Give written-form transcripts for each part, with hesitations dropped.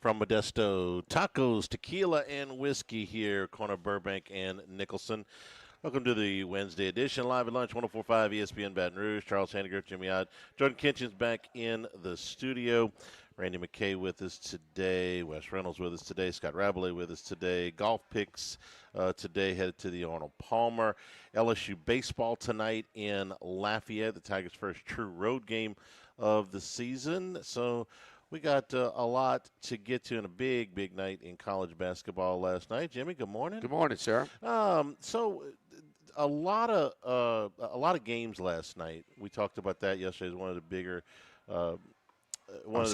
From Modesto, tacos, tequila, and whiskey here, corner Burbank and Nicholson. Welcome to the Wednesday edition, live at lunch, 104.5 ESPN Baton Rouge. Charles Handiger, Jimmy Ott. Jordan Kitchen's back in the studio. Randy McKay with us today. Wes Reynolds with us today. Scott Rabelais with us today. Golf picks today headed to the Arnold Palmer. LSU baseball tonight in Lafayette, the Tigers' first true road game of the season. So we got a lot to get to in a big, big night in college basketball last night. Jimmy, good morning. Good morning, sir. So a lot of games last night. We talked about that yesterday as one of the bigger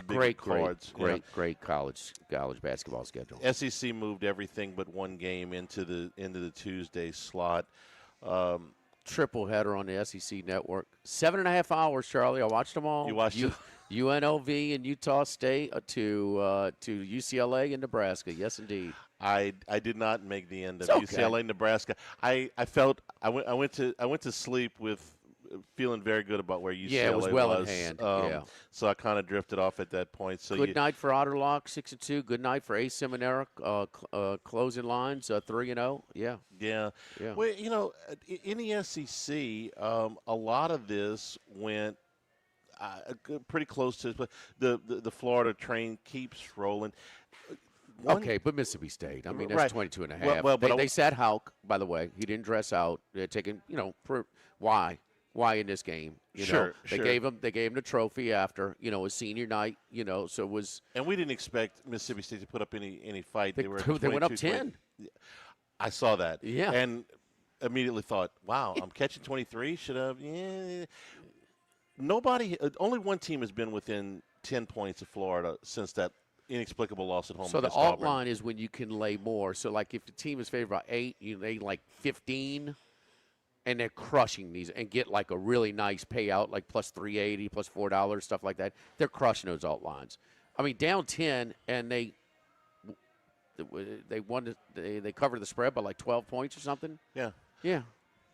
Great cards. Great college basketball schedule. SEC moved everything but one game into the Tuesday slot. Triple header on the SEC network. 7.5 hours, Charlie. I watched them all. You watched it? UNLV and Utah State to UCLA and Nebraska. Yes, indeed. I did not make the end of Okay. UCLA Nebraska. I went to sleep with feeling very good about where UCLA was. Yeah, it was well in hand. So I kind of drifted off at that point. So good night for Otterlock, 6-2. Good night for Ace Seminaric, closing lines, 3-0. Yeah. Yeah. Well, in the SEC, a lot of this went pretty close to the Florida train keeps rolling. Okay, but Mississippi State. I mean, that's right. 22 and a half. Well, they sat Houck, by the way. He didn't dress out. They're taking, why? Why in this game? Sure. They gave him the trophy after, his senior night, so it was. And we didn't expect Mississippi State to put up any fight. They went up 10. I saw that. Yeah. And immediately thought, wow, I'm catching 23. Should have, only one team has been within 10 points of Florida since that inexplicable loss at home. So the Auburn. alt line is when you can lay more. So, like, if the team is favored by 8, you lay like 15, and they're crushing these and get like a really nice payout, like plus $3.80, plus $4, stuff like that. They're crushing those alt lines. I mean, down 10, and they won. They covered the spread by like 12 points or something. Yeah. Yeah.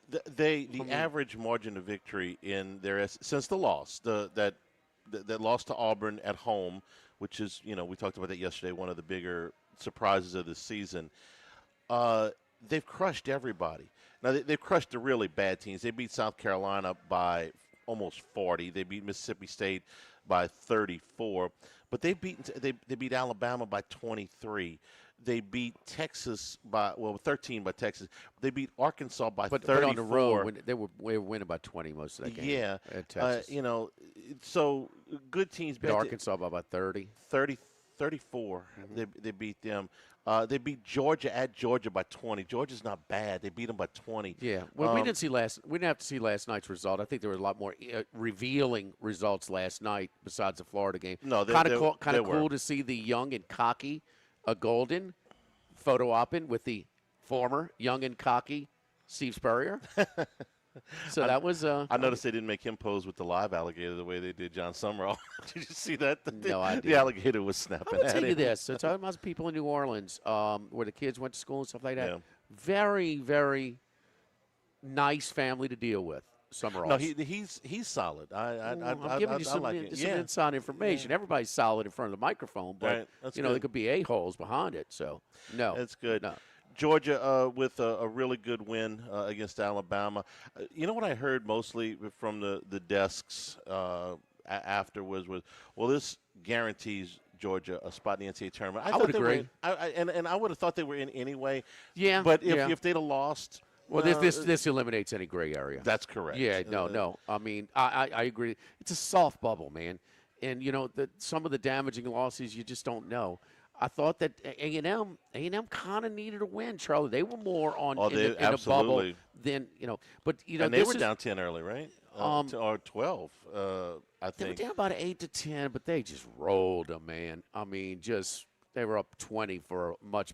The average margin of victory in their since the loss, that loss to Auburn at home, which is, we talked about that yesterday, one of the bigger surprises of the season. They've crushed everybody. Now, they've crushed the really bad teams. They beat South Carolina by almost 40. They beat Mississippi State by 34. But they beat Alabama by 23. They beat Texas by 13 by Texas. They beat Arkansas by 34. But on the road, they were winning by 20 most of that game. Yeah. At Texas. So good teams beat Arkansas by about 30. 34. Mm-hmm. They beat them. They beat Georgia at Georgia by 20. Georgia's not bad. They beat them by 20. Yeah. Well, we didn't have to see last night's result. I think there were a lot more revealing results last night besides the Florida game. No, kind of cool to see the young and cocky Golden photo opping with the former young and cocky Steve Spurrier. So that was. I noticed they didn't make him pose with the live alligator the way they did John Summerall. Did you see that? No, I didn't. The alligator was snapping I'm going at to tell you him. this. So talking about people in New Orleans where the kids went to school and stuff like that. Yeah. Very, very nice family to deal with. Summerall. No, he's solid. I'm giving you some Yeah. inside information. Everybody's solid in front of the microphone, but Right. That's there good. could be a-holes behind it. So no, That's good. No. Georgia with a really good win against Alabama. You know what I heard mostly from the desks afterwards was, well, this guarantees Georgia a spot in the NCAA tournament. I would agree. And I would have thought they were in anyway. Yeah. But if they'd have lost. Well, this eliminates any gray area. That's correct. Yeah, no. I mean, I agree. It's a soft bubble, man. And, some of the damaging losses you just don't know. I thought that A&M kind of needed a win, Charlie. They were more in a bubble than, But, and they were down 10 early, right? Or 12, I think. They were down about 8 to 10, but they just rolled them, man. I mean, they were up 20 for a much,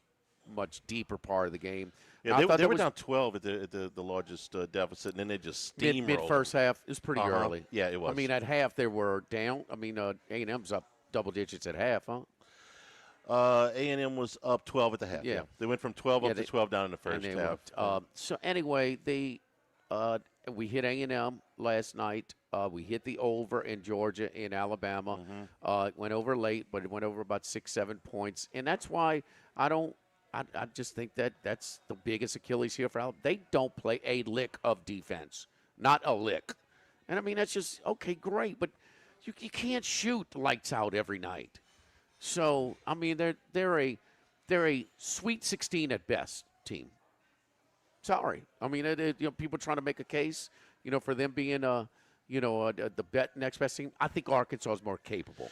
much deeper part of the game. Yeah, they were down 12 at the largest deficit, and then they just steamrolled. Mid first half. It was pretty early. Yeah, it was. I mean, at half they were down. I mean, A&M's up double digits at half, huh? A&M was up 12 at the half. Yeah. They went from 12 up to 12 down in the first half. So anyway, we hit A&M last night. We hit the over in Georgia, in Alabama. It went over late, but it went over about 6-7 points. And that's why I just think that's the biggest Achilles heel for Alabama. They don't play a lick of defense, not a lick. And, I mean, that's just, okay, great, but you can't shoot lights out every night. So, I mean, they're a Sweet 16 at best team. Sorry. I mean, people trying to make a case, for them being the next best team. I think Arkansas is more capable,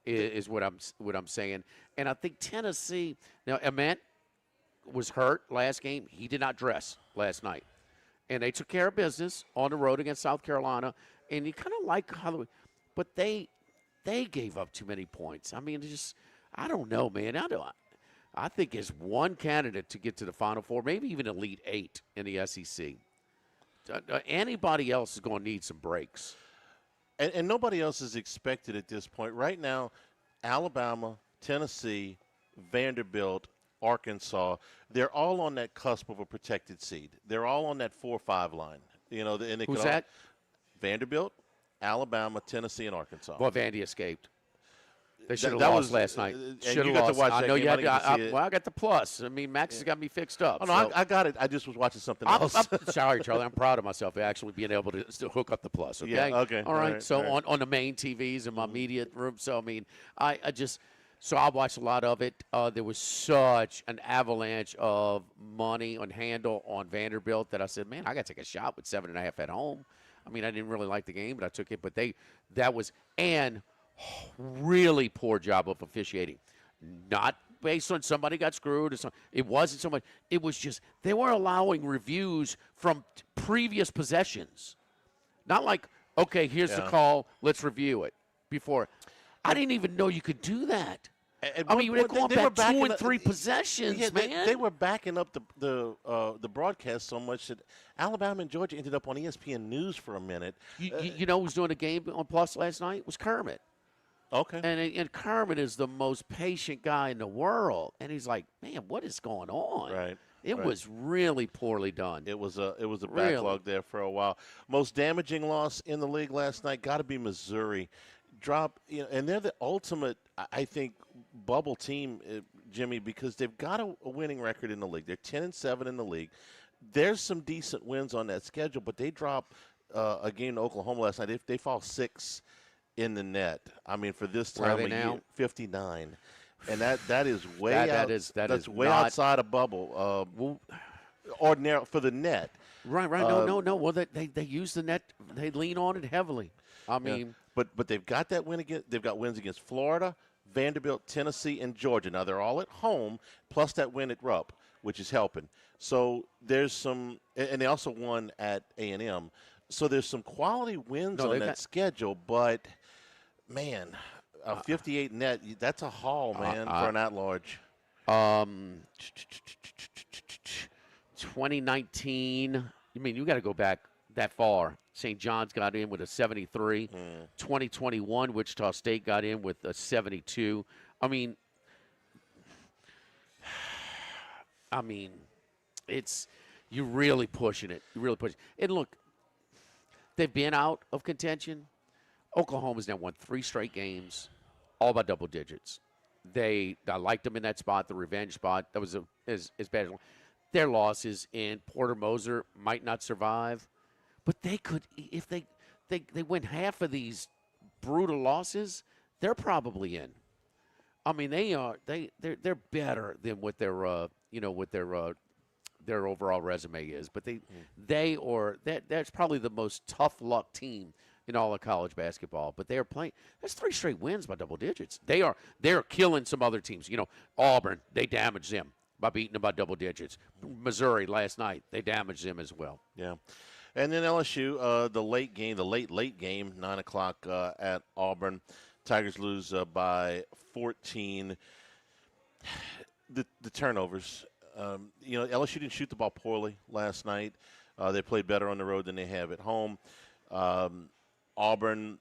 is what I'm saying. And I think Tennessee. Now, Ament was hurt last game. He did not dress last night, and they took care of business on the road against South Carolina. And you kind of like how, but they gave up too many points. I mean, I don't know, man. I think it's one candidate to get to the Final Four, maybe even Elite Eight in the SEC. Anybody else is going to need some breaks. And nobody else is expected at this point. Right now, Alabama, Tennessee, Vanderbilt, Arkansas, they're all on that cusp of a protected seed. They're all on that 4-5 line. And Who's that? Vanderbilt, Alabama, Tennessee, and Arkansas. Well, Vandy escaped. They should have That lost was last night. Should have got lost. to watch I that know game. you I had didn't get to see it. well, I got the plus. I mean, Max has got me fixed up. Oh, no, so. I got it. I just was watching something else. I'm sorry, Charlie. I'm proud of myself for actually being able to still hook up the plus. Okay. Yeah, okay. All right. So all right. on the main TVs in my media room. So I mean, I just so I watched a lot of it. There was such an avalanche of money on handle on Vanderbilt that I said, man, I got to take a shot with 7.5 at home. I mean, I didn't really like the game, but I took it. But really poor job of officiating. Not based on somebody got screwed or something. It wasn't so much. It was just they were allowing reviews from previous possessions. Not like, okay, here's the call, let's review it. Before. I didn't even know you could do that. I mean, they're going back 2 and 3 possessions, man. They were backing up the broadcast so much that Alabama and Georgia ended up on ESPN News for a minute. You know who was doing a game on Plus last night? It was Kermit. Okay. And Kermit is the most patient guy in the world. And he's like, man, what is going on? Right. It was really poorly done. It was a backlog there for a while. Most damaging loss in the league last night got to be Missouri. And they're the ultimate, I think, bubble team, Jimmy, because they've got a winning record in the league. They're 10-7 in the league. There's some decent wins on that schedule, but they dropped a game to Oklahoma last night. They fall 6 in the net. I mean, for this time of year, 59. And that is way that's way outside of bubble. Ordinary for the net. Right. No. Well, they use the net. They lean on it heavily. I mean, but they've got that win against. They've got wins against Florida, Vanderbilt, Tennessee, and Georgia. Now they're all at home, plus that win at Rupp, which is helping. So there's some, and they also won at A&M. So there's some quality wins on that schedule, but man, a 58 net, that's a haul, man, for an at-large. 2019, I mean, you got to go back that far. St. John's got in with a 73. 2021, Wichita State got in with a 72. I mean, it's you're really pushing it. You're really pushing it. And look, they've been out of contention. Oklahoma's now won 3 straight games, all by double digits. I liked them in that spot, the revenge spot. That was as bad as one. Their losses in Porter Moser might not survive, but they could if they win half of these brutal losses, they're probably in. I mean, they're better than what their overall resume is, but that's probably the most tough luck team in all of college basketball. But they are playing. That's 3 straight wins by double digits. They're killing some other teams. Auburn, they damaged them by beating them by double digits. Missouri last night, they damaged them as well. Yeah. And then LSU, the late game, 9 o'clock at Auburn. Tigers lose by 14. The turnovers. LSU didn't shoot the ball poorly last night. They played better on the road than they have at home. Auburn,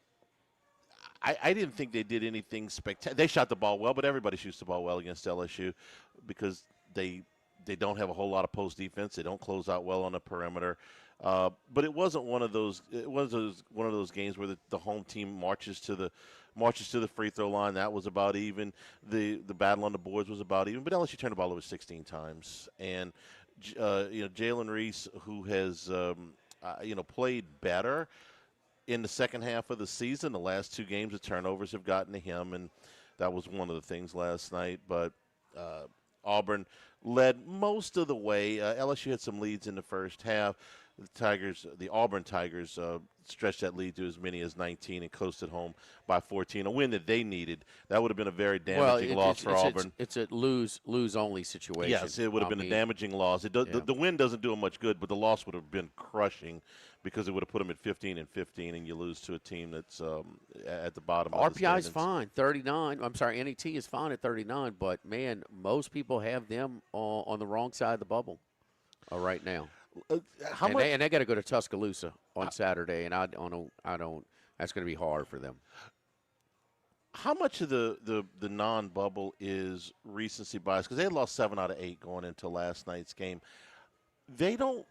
I didn't think they did anything spectacular. They shot the ball well, but everybody shoots the ball well against LSU because they They don't have a whole lot of post defense. They don't close out well on the perimeter. But it wasn't one of those. It was one of those games where the home team marches to the free throw line. That was about even. The battle on the boards was about even. But LSU turned the ball over 16 times, and Jalen Reese, who has played better in the second half of the season. The last two games, the turnovers have gotten to him, and that was one of the things last night. But Auburn led most of the way. LSU had some leads in the first half. The Auburn Tigers, stretched that lead to as many as 19 and coasted home by 14. A win that they needed. That would have been a very damaging loss for Auburn. It's a lose only situation. Yes, it would have been a damaging loss. The win doesn't do them much good, but the loss would have been crushing because it would have put them at 15 and 15, and you lose to a team that's at the bottom. RPI is fine, 39. I'm sorry, NET is fine at 39, but man, most people have them on the wrong side of the bubble right now. They got to go to Tuscaloosa on Saturday, and I don't. That's going to be hard for them. How much of the non-bubble is recency bias? Because they had lost 7 out of 8 going into last night's game. They don't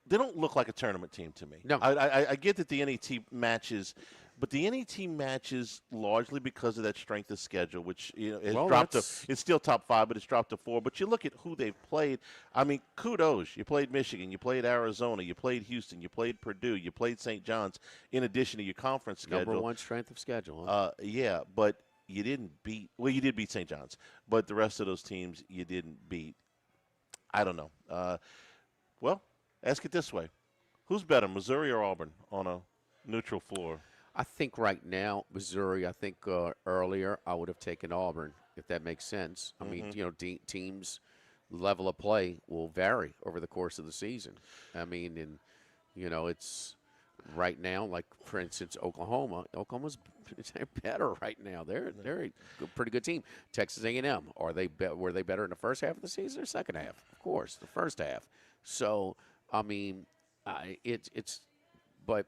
look like a tournament team to me. No, I get that the NET matches, but the NET matches largely because of that strength of schedule, which has dropped to. It's still top 5, but it's dropped to 4. But you look at who they've played. I mean, kudos. You played Michigan, you played Arizona, you played Houston, you played Purdue, you played St. John's. In addition to your conference schedule, number 1 strength of schedule. Huh? Yeah, but you didn't beat. Well, you did beat St. John's, but the rest of those teams you didn't beat. I don't know. Well, ask it this way: who's better, Missouri or Auburn, on a neutral floor? I think right now, Missouri. I think earlier I would have taken Auburn, if that makes sense. I mean, teams' level of play will vary over the course of the season. I mean, and it's right now, like for instance, Oklahoma's better right now. They're a pretty good team. Texas A&M, were they better in the first half of the season or second half? Of course, the first half. So I mean, but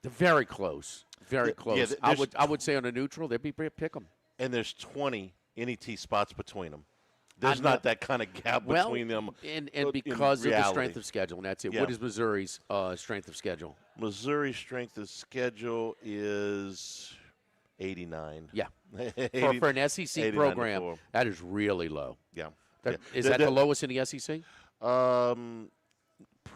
they're very close. Very close. Yeah, I would say on a neutral, they'd be pick them. And there's 20 NET spots between them. There's not that kind of gap between them. And because of the strength of schedule, and that's it. Yeah. What is Missouri's strength of schedule? Missouri's strength of schedule is 89. Yeah. For an SEC 89 program, that is really low. Yeah. Is that the lowest in the SEC?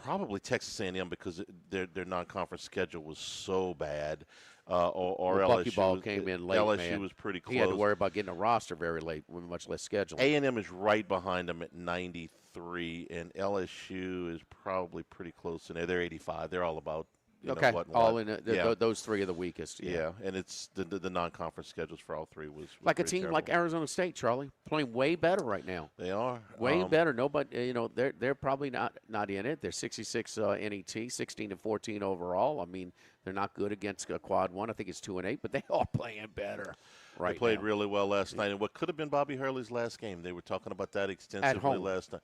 Probably Texas A&M because their non-conference schedule was so bad. Or LSU Buckyball came in late. LSU was pretty close. He had to worry about getting a roster very late, with much less schedule. A&M is right behind them at 93, and LSU is probably pretty close in there. They're 85. They're all about all in those three are the weakest. Yeah, and it's the non-conference schedules for all three was like a team terrible. like Arizona State, Charlie, playing way better right now. They are way better. Nobody, they're probably not in it. They're 66 NET, 16 and 14 overall. I mean, they're not good against quad one. I think it's 2 and 8, but they are playing better. Right, they played really well last night, and what could have been Bobby Hurley's last game. They were talking about that extensively last night.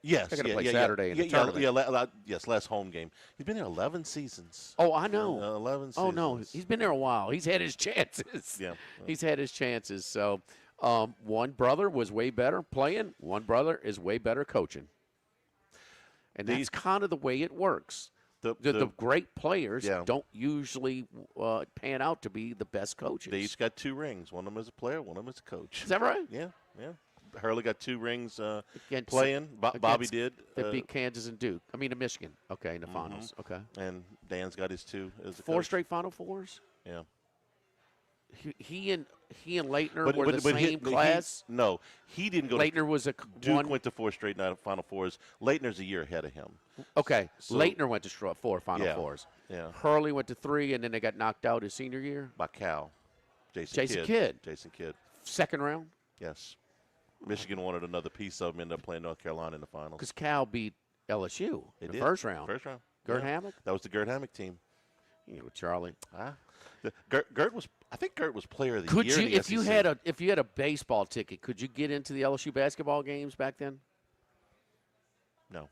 Yes, they're going to play Saturday in the tournament. Yes, last home game. He's been there 11 seasons. Oh, I know. 11 seasons. Oh, no, he's been there a while. He's had his chances. Yeah. He's had his chances. So one brother was way better playing. One brother is way better coaching. And that's kind of the way it works. The great players don't usually pan out to be the best coaches. They each got 2 rings. One of them as a player, one of them as a coach. Is that right? Yeah. Hurley got 2 rings playing. Bobby did. They beat Kansas and Duke. I mean, Michigan. Okay, in the finals. Okay. And Dan's got his 2 as a 4 coach. straight Final Fours? Yeah. He and Leitner were the same class? No, he didn't go. Leitner was Duke went to 4 straight Final Fours. Leitner's a year ahead of him. Okay, so, Leitner went to 4 Final Fours. Yeah. Hurley went to 3, and then they got knocked out his senior year? By Cal. Jason Kidd. Second round? Yes. Michigan wanted another piece of him, ended up playing North Carolina in the finals. Because Cal beat LSU in the first round. First round. Gert Hammock? That was the Gert Hammock team. Charlie. Gert was. I think Gert was player of the year. Could you, if you had a baseball ticket, could you get into the LSU basketball games back then? No.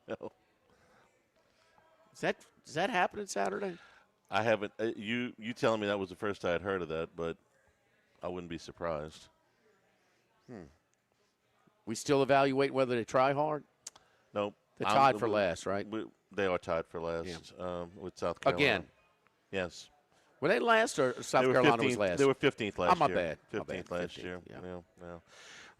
No. Is that happening Saturday? I haven't. You telling me that was the first I had heard of that, but I wouldn't be surprised. We still evaluate whether they try hard. Nope. They're tied for last, right? They are tied for last with South Carolina. Again. Yes. Were they last or South Carolina was last? They were 15th last year. My bad. 15th last 15th, year. Yeah.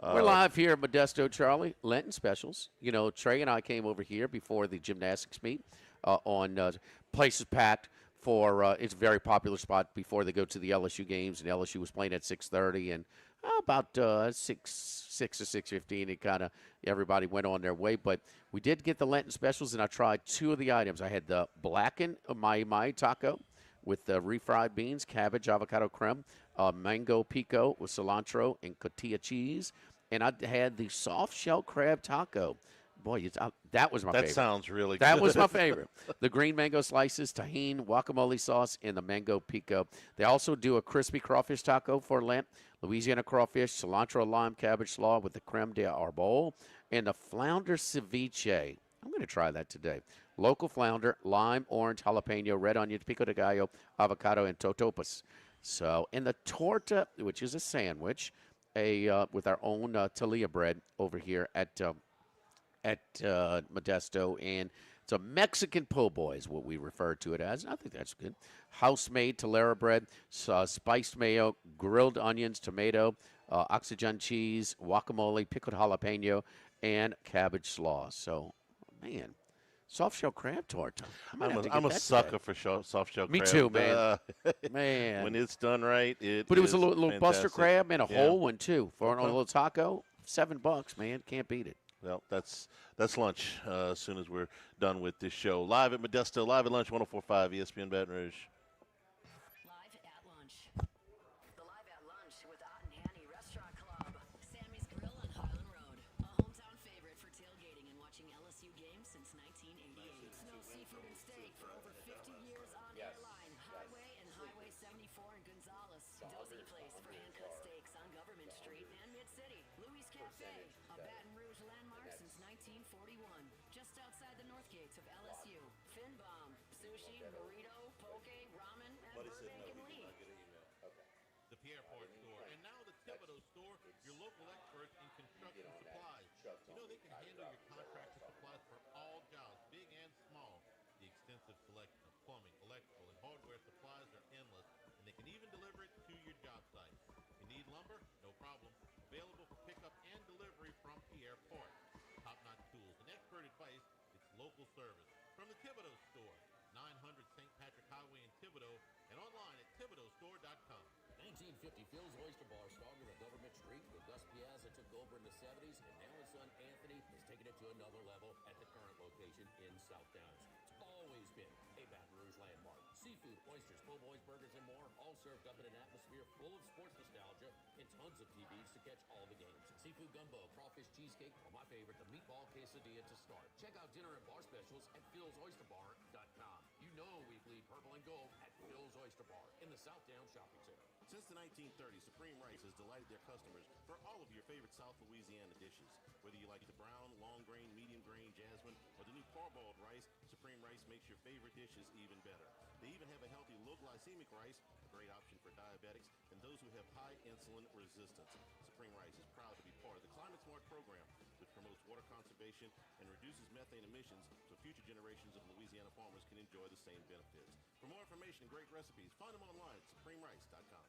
We're live here at Modesto, Charlie. Lenten specials. You know, Trey and I came over here before the gymnastics meet on places packed for it's a very popular spot before they go to the LSU games, and LSU was playing at 6:30, and about 6 to 6:15, it kind of everybody went on their way. But we did get the Lenten specials, and I tried two of the items. I had the blackened my taco with the refried beans, cabbage, avocado creme, mango pico with cilantro and cotija cheese, and I had the soft shell crab taco. Boy, that was my favorite. That sounds really good. That was my favorite. The green mango slices, tahini, guacamole sauce, and the mango pico. They also do a crispy crawfish taco for Lent, Louisiana crawfish, cilantro, lime, cabbage slaw with the creme de arbol, and the flounder ceviche. I'm going to try that today. Local flounder, lime, orange, jalapeno, red onion, pico de gallo, avocado, and totopos. So, and the torta, which is a sandwich, with our own Talia bread over here at Modesto, and it's a Mexican po' boy is what we refer to it as. And I think that's good. House-made Talera bread, spiced mayo, grilled onions, tomato, oxygen cheese, guacamole, pickled jalapeno, and cabbage slaw. So, man, soft shell crab torta. I'm a sucker for soft shell crab. Me too, man. Man. When it's done right, But it was a little fantastic. buster crab and a whole one, too. For a little taco, $7, man. Can't beat it. Well, that's lunch as soon as we're done with this show. Live at Modesto, live at lunch, 104.5 ESPN Baton Rouge. Live at lunch. The Live at Lunch with Ott and Annie Restaurant Club. Sammy's Grill on Highland Road. A hometown favorite for tailgating and watching LSU games since 1988. Snow seafood and steak for over 50 years on Airline, Highway, and Highway 74 in Gonzales. Dozy Place for hand-cut steaks on Government Street and Mid-City. Louis Cafe, a Baton Rouge landmark since 1941. Just outside the north gates of LSU. Fin Bomb, sushi, burrito, poke, ramen, and Burbank and Lee. The Pierreport Store, and now the Thibodeau Store, your local experts in construction supplies. You know they can handle your contractor supplies for all jobs, big and small. The extensive selection of plumbing, electrical, and hardware supplies are endless, and they can even deliver it to your job site. You need lumber? No problem. Available for pickup and delivery from Pierreport. Top-notch tools and expert advice, it's local service. From the Thibodeau Store, 900 St. Patrick Highway in Thibodeau, and online at thibodeaustore.com. 1950 Phil's Oyster Bar started on Government Street when Gus Piazza took over in the 70s, and now his son Anthony has taken it to another level at the current location in South Downs. It's always been a Baton Rouge landmark. Seafood, oysters, po' boys, burgers, and more, all served up in an atmosphere full of sports nostalgia and tons of TVs to catch all the games. Seafood gumbo, crawfish cheesecake, or my favorite, the meatball quesadilla to start. Check out dinner and bar specials at philsoysterbar.com. You know we bleed purple and gold at Phil's Oyster Bar in the South Downs Shopping Center. Since the 1930s, Supreme Rice has delighted their customers for all of your favorite South Louisiana dishes. Whether you like the brown, long grain, medium grain, jasmine, or the new parboiled rice, Supreme Rice makes your favorite dishes even better. They even have a healthy low-glycemic rice, a great option for diabetics and those who have high insulin resistance. Supreme Rice is proud to be part of the Climate Smart program, which promotes water conservation and reduces methane emissions so future generations of Louisiana farmers can enjoy the same benefits. For more information and great recipes, find them online at supremerice.com.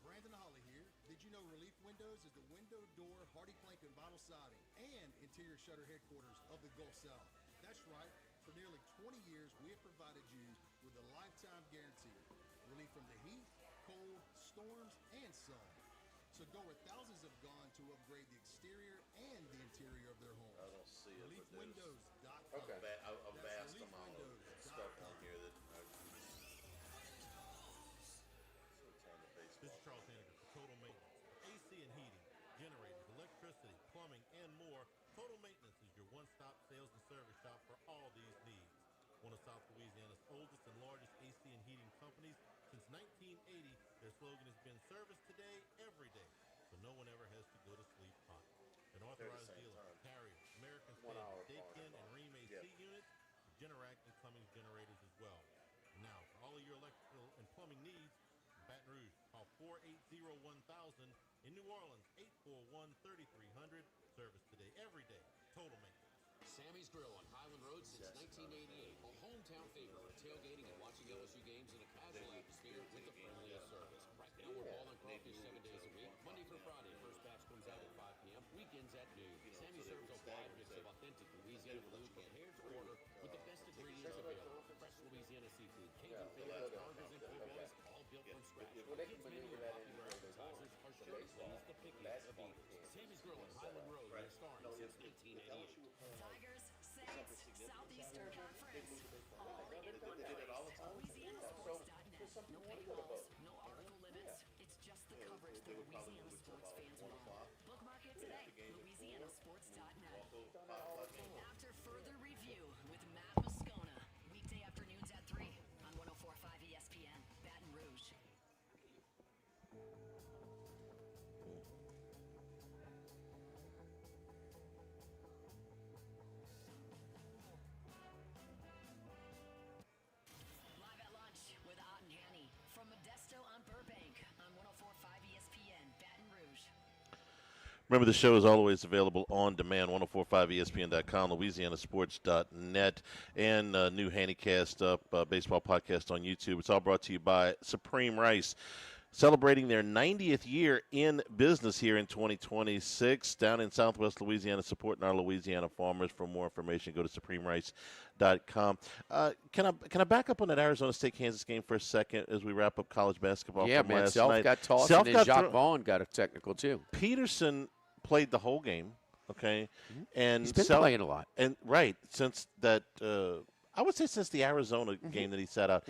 Brandon Holly here. Did you know Relief Windows is the window, door, hardy plank, and vinyl siding and interior shutter headquarters of the Gulf South? That's right. For nearly 20 years, we have provided you with a lifetime guarantee. Relief from the heat, cold, storms, and sun. So go where thousands have gone to upgrade the exterior and the interior of their homes. I don't see it, but there's ReliefWindows.com. a vast amount of stuff on here that This is Charles Henniger for Total Maintenance. AC and heating, generators, electricity, plumbing, and more. Total Maintenance is your one-stop sales and service shop for all these needs. One of South Louisiana's oldest and largest AC and heating companies. Since 1980, their slogan has been service today, every day, so no one ever has to go to sleep hot. An authorized dealer, Carrier, American Standard, Daykin, and Ream AC units, Generac and Cummings generators as well. Now, for all of your electrical and plumbing needs, Baton Rouge, call 480-1000. In New Orleans, 841-3300. Sammy's Grill on Highland Road since 1988. A hometown favorite for tailgating and watching LSU games in a casual atmosphere with the friendliest service. Right now we're hauling crawfish 7 days a week, Monday through Friday. First batch comes out at 5 p.m., weekends at noon. Sammy serves a wide mix of authentic Louisiana food prepared to order with the best ingredients available. Fresh Louisiana seafood, Cajun favorites, burgers, and po' boys, all built from scratch. Kids menu and popular appetizers are sure to please the pickiest of eaters. Sammy's Grill on Highland Road, restoring since 1988. Tigers, Saints, Southeastern Conference, all in one place. LouisianaSports.net. No paywalls, no article limits. It's just the coverage the Louisiana sports fans want. Bookmark it today. LouisianaSports.net. And after further review with Matt Moscona, weekday afternoons at 3 on 104.5 ESPN, Baton Rouge. Live at lunch with Ott and Hanny from Modesto on Burbank on 104.5 ESPN, Baton Rouge. Remember, the show is always available on demand, 1045ESPN.com, LouisianaSports.net, and new Handycast Up baseball podcast on YouTube. It's all brought to you by Supreme Rice, celebrating their 90th year in business here in 2026 down in Southwest Louisiana, supporting our Louisiana farmers. For more information, go to supremerice.com. Can I back up on that Arizona State-Kansas game for a second as we wrap up college basketball Yeah, from man, last Self night? got tossed, Self and then got Jacques Vaughn got a technical, too. Peterson played the whole game, okay? And He's been playing a lot. And right, since that I would say since the Arizona game that he sat out,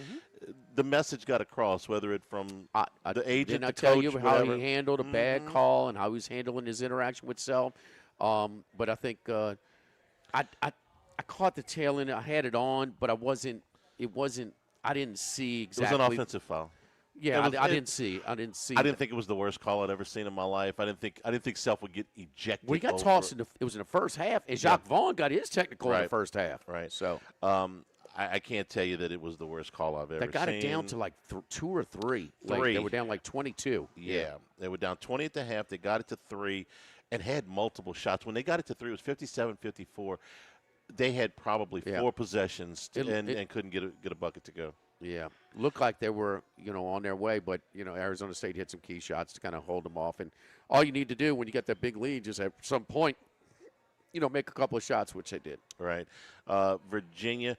the message got across, whether it from the agent, Didn't I the tell coach, you how whatever. he handled a bad call and how he was handling his interaction with Self? But I think I caught the tail end. I had it on, but I wasn't. It wasn't. I didn't see exactly. It was an offensive foul. Yeah, It was- I didn't see. I didn't see. I didn't think it was the worst call I'd ever seen in my life. I didn't think Self would get ejected. Well, he got over tossed. it. It was in the first half, and Jacques Vaughn got his technical in the Right. first half. Right. So I can't tell you that it was the worst call I've ever that got seen. it down to like 2 or 3. Like, Three. they were down like 22. Yeah, they were down 20 at the half. They got it to 3 and had multiple shots. When they got it to 3, it was 57-54. They had probably 4 possessions and couldn't get a bucket to go. Yeah, looked like they were, on their way, but Arizona State hit some key shots to kind of hold them off. And all you need to do when you get that big lead, just at some point, make a couple of shots, which they did. Right. Virginia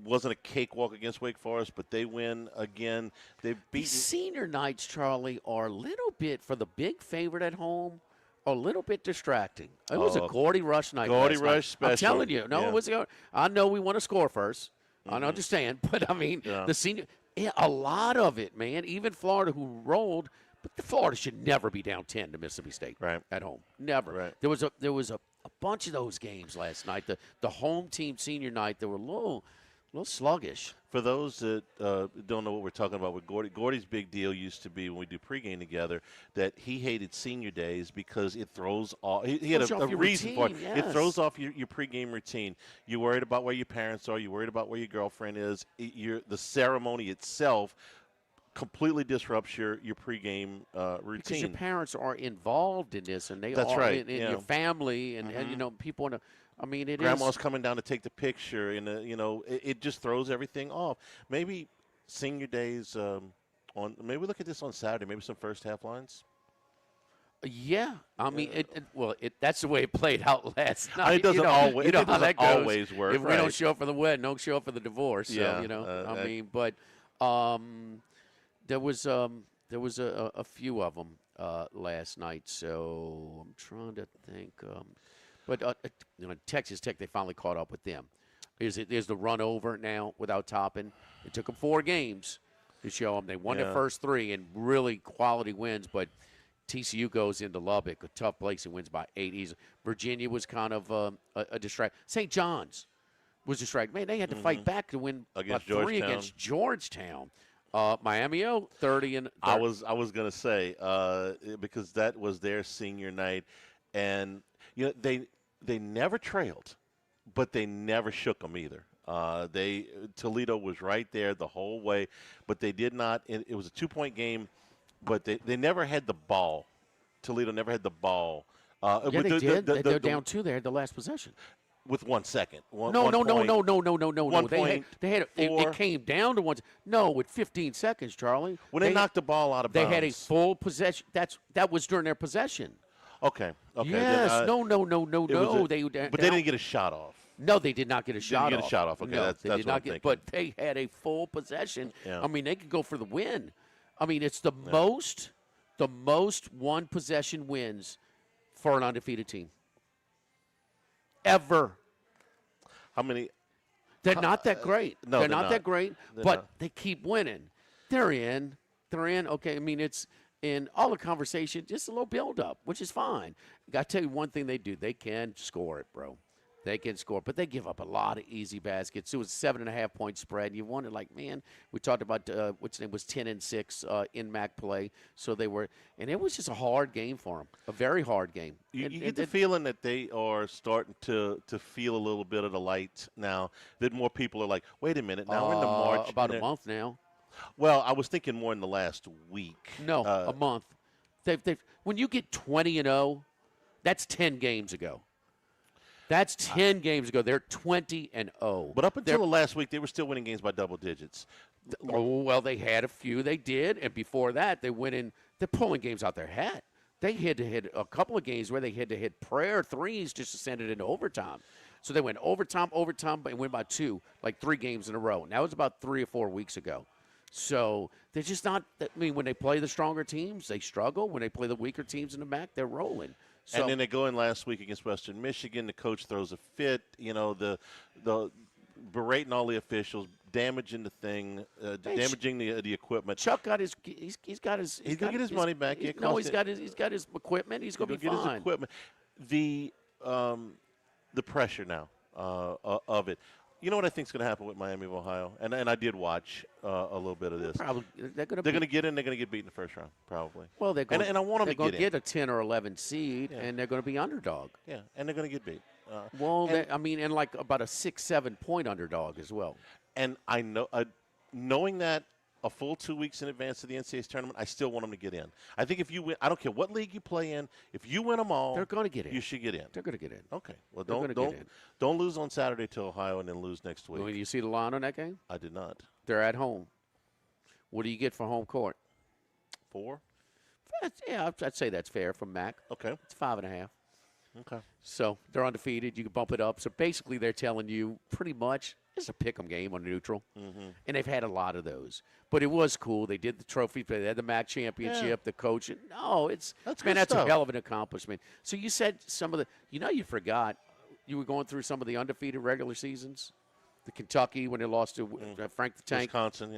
wasn't a cakewalk against Wake Forest, but they win again. They These beat. senior nights, Charlie, are a little bit for the big favorite at home. A little bit distracting. It was a Gordy Rush night. Gordy last Rush night. special. I'm telling you, Yeah. it was. I know we want to score first. I understand, but I mean, the senior, a lot of it, man. Even Florida, who rolled, but Florida should never be down 10 to Mississippi State at home. Never. Right. There was a bunch of those games last night. The home team senior night, they were a little sluggish. For those that don't know what we're talking about with Gordy, Gordy's big deal used to be when we do pregame together that he hated senior days because it throws off. He had a reason for it. routine, It yes. throws off your pregame routine. You're worried about where your parents are. You're worried about where your girlfriend is. The ceremony itself completely disrupts your pregame routine. Because your parents are involved in this, and they That's are right, in yeah. your family, and people. I mean, it Grandma's is. coming down to take the picture, and it just throws everything off. Maybe senior days maybe we look at this on Saturday. Maybe some first half lines. Yeah, I mean, that's the way it played out last night. It doesn't always. You know it how doesn't that goes. always work. If we don't show up for the wedding, don't show up for the divorce. Yeah, So, I mean, but there was a few of them last night. So I'm trying to think. But Texas Tech, they finally caught up with them. There's the run over now without Toppin. It took them 4 games to show them. They won their first 3 and really quality wins, but TCU goes into Lubbock, a tough place, and wins by 8 easily. Virginia was kind of a distraction. St. John's was distracted. Man, they had to fight back to win Against 3 against Georgetown. Miami 30 and 30. I was gonna say because that was their senior night, and they never trailed, but they never shook them either. Toledo was right there the whole way, but they did not. It was a 2-point game, but they never had the ball. Toledo never had the ball. They did. They're down 2 there at the last possession. with 1 second. No. 1 They had it came down to one. No, with 15 seconds, Charlie. When they knocked the ball out of bounds. They had a full possession. That was during their possession. Okay. Yes. Then, No. But they didn't get a shot off. No, they did not get a shot off. Didn't get a shot off. Okay, no, that's did what not I'm thinking. But they had a full possession. Yeah. I mean, they could go for the win. I mean, it's the most one possession wins for an undefeated team ever. How many? They're not that great. No, they're not that great, They're but not. they keep winning. They're in. Okay, I mean, it's in all the conversation, just a little build-up, which is fine. Got to tell you one thing they do. They can score it, bro. They can score, but they give up a lot of easy baskets. It was a 7.5-point spread. You wondered, like, man, we talked about what's name was 10-6 in MAC play. So they were, and it was just a hard game for them, a very hard game. You get the feeling that they are starting to feel a little bit of the light now. That more people are like, wait a minute, now we're in the March. About a month now. Well, I was thinking more in the last week. No, a month. They've when you get 20-0, that's 10 games ago. That's 10 games ago. They're 20-0. But up until the last week, they were still winning games by double digits. Oh, well, they had a few. They did. And before that, they went in. They're pulling games out their hat. They had to hit a couple of games where they had to hit prayer threes just to send it into overtime. So they went overtime, but went by 2, like 3 games in a row. And that was about 3 or 4 weeks ago. So they're just not – I mean, when they play the stronger teams, they struggle. When they play the weaker teams in the MAC, they're rolling. So, and then they go in last week against Western Michigan. The coach throws a fit. You know, the berating all the officials, damaging the thing, damaging the equipment. Chuck got his. He's got his. He's gonna get his money back. He's got his equipment. He's gonna be get fine. His equipment. The pressure now of it. You know what I think is going to happen with Miami of Ohio, and I did watch a little bit of this. Probably they're going to get in. They're going to get beat in the first round, probably. Well, they're going. And I want them to get a 10 or 11 seed, and they're going to be underdog. Yeah, and they're going to get beat. And like about a 6-7 point underdog as well. And I know, knowing that a full 2 weeks in advance of the NCAA tournament, I still want them to get in. I think if you win, I don't care what league you play in, if you win them all, they're going to get in. You should get in. They're going to get in. Okay. Well, don't lose on Saturday to Ohio and then lose next week. Well, you see the line on that game? I did not. They're at home. What do you get for home court? 4. Yeah, I'd say that's fair from MAC. Okay. It's 5.5. Okay. So they're undefeated. You can bump it up. So basically, they're telling you pretty much it's a pick'em game on neutral, and they've had a lot of those. But it was cool. They did the trophy. They had the MAC championship. The coach. No, that's a hell of an accomplishment. So you said some of the. You forgot. You were going through some of the undefeated regular seasons. The Kentucky when they lost to Frank the Tank.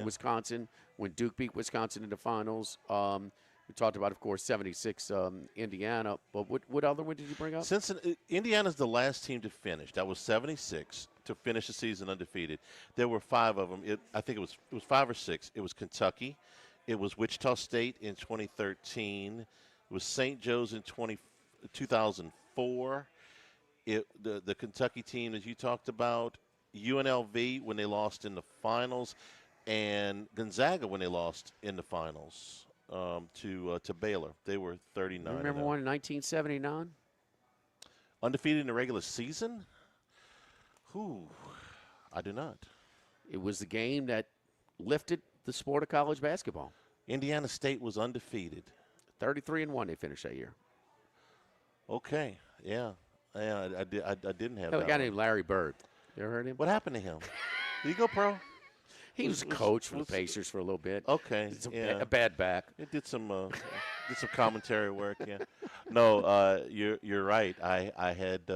Wisconsin when Duke beat Wisconsin in the finals. We talked about, of course, 76 Indiana. But what other one did you bring up? Indiana's the last team to finish. That was 76 to finish the season undefeated. There were 5 of them. I think it was 5 or 6. It was Kentucky. It was Wichita State in 2013. It was St. Joe's in 2004. The Kentucky team, as you talked about, UNLV when they lost in the finals, and Gonzaga when they lost in the finals. To Baylor. They were 39. Remember one in 1979? Undefeated in the regular season? I do not. It was the game that lifted the sport of college basketball. Indiana State was undefeated. 33-1 they finished that year. Okay. Yeah. I didn't have a that guy one. named Larry Bird. You ever heard him? What happened to him? Did he go pro? He was a coach for the Pacers for a little bit. Okay, a bad back. It did some commentary work. Yeah, no, you're right. I had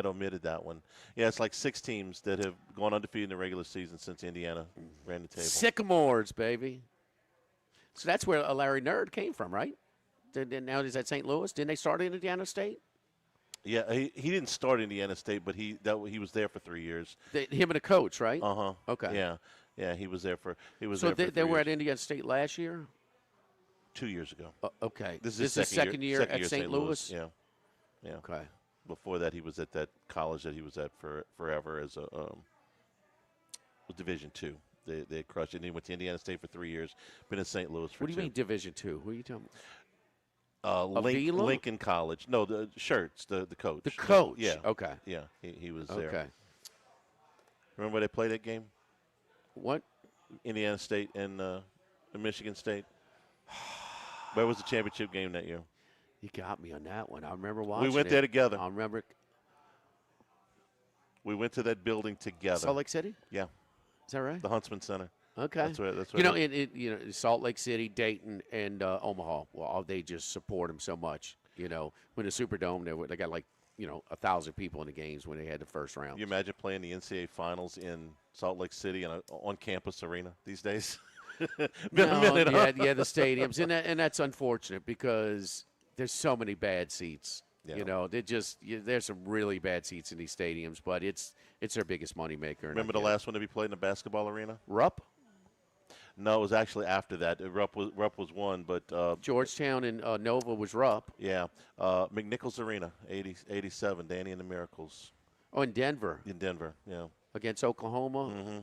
omitted that one. Yeah, it's like 6 teams that have gone undefeated in the regular season since Indiana ran the table. Sycamores, baby. So that's where Larry Nerd came from, right? Now he's at St. Louis. Didn't they start in Indiana State? Yeah, he didn't start Indiana State, but he was there for 3 years. Him and a coach, right? Okay. Yeah, he was there for. So they were at Indiana State last year. 2 years ago. Okay. This is his second year at St. Louis. Yeah. Okay. Before that, he was at that college that he was at forever as a Division II. They crushed it. And he went to Indiana State for 3 years. Been in St. Louis for 2. What do you mean Division II? Who are you talking about? Avila? Lincoln College. No, the shirts. The coach. The coach. Yeah. Okay. Yeah. He was there. Okay. Remember they played that game? What? Indiana State and Michigan State. Where was the championship game that year? You got me on that one. I remember watching We went it. there together. I remember We went to that building together. Salt Lake City? Yeah. Is that right? The Huntsman Center. Okay. That's where You know, in Salt Lake City, Dayton, and Omaha, well, they just support them so much. You know, when the Superdome, they got like, 1,000 people in the games when they had the first round. You imagine playing the NCAA finals in Salt Lake City in an on-campus arena these days? The stadiums, and that's unfortunate because there's so many bad seats. Yeah. There's some really bad seats in these stadiums, but it's their biggest moneymaker. Remember the last one to be played in a basketball arena? Rupp? No, it was actually after that. Rupp was one, but Georgetown and Nova was Rupp. yeah, McNichols Arena, 87, Danny and the Miracles. Oh, in Denver. In Denver, yeah. Against Oklahoma. Mm-hmm.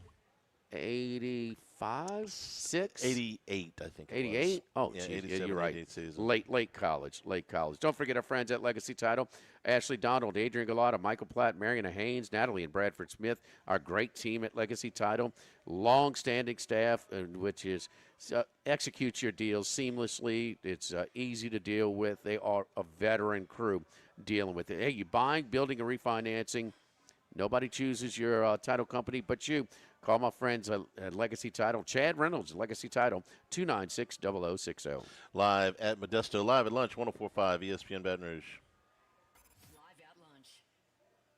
85, 6? 88, I think. 88? Oh, yeah, geez, 87, you're right. 88 season. Late college. Don't forget our friends at Legacy Title. Ashley Donald, Adrian Galata, Michael Platt, Mariana Haynes, Natalie and Bradford Smith, our great team at Legacy Title. Long-standing staff, which is executes your deals seamlessly. It's easy to deal with. They are a veteran crew dealing with it. Hey, you buying, building, or refinancing, nobody chooses your title company but you. Call my friends at Legacy Title. Chad Reynolds, Legacy Title, 296-0060. Live at Modesto, live at lunch, 104.5 ESPN Baton Rouge. Live at lunch.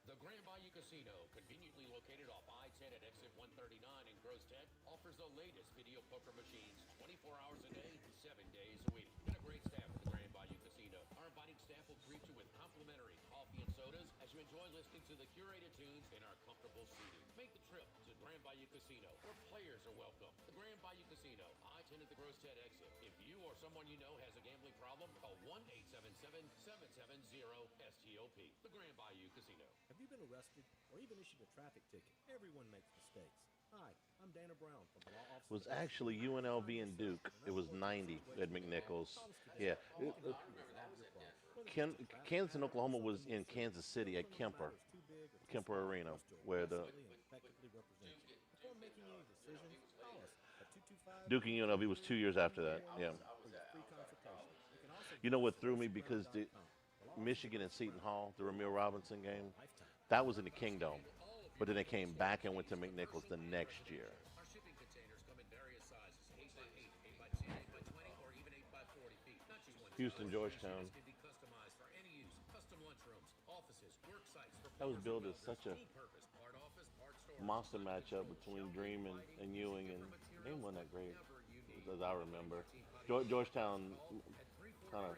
The Grand Bayou Casino, conveniently located off I-10 at exit 139 in Gross Tech, offers the latest video poker machines 24 hours a day, 7 days a week. Got a great staff at the Grand Bayou Casino. Our inviting staff will greet you with complimentary coffee and sodas as you enjoy listening to the curated tunes in our comfortable seating. Make the trip to Grand Bayou Casino, where players are welcome. The Grand Bayou Casino, I-10 at the Gross Tech exit. If you or someone you know has a gambling problem, call 1-877-770-STOP. The Grand Bayou Casino. Have you been arrested or even issued a traffic ticket? Everyone makes mistakes. Hi, I'm Dana Brown from the Law Office. Was actually UNLV and Duke. It was 90 at McNichols. Yeah. Kansas and Oklahoma was in Kansas City at Kemper Arena, where the Duke and UNLV was 2 years after that. Yeah. You know what threw me, because the Michigan and Seton Hall, the Ramil Robinson game, that was in the Kingdome, but then they came back and went to McNichols the next year. Our shipping containers come in various sizes, 8x8, 8x10, 8x20, or even 8x40 feet. Not just one. Houston, Georgetown. Can be customized for any use. Custom lunchrooms, offices, work sites for That was billed as such a purpose. Part office, part store. monster matchup between Dream and Ewing, and they wasn't that great, as I remember. Georgetown kind of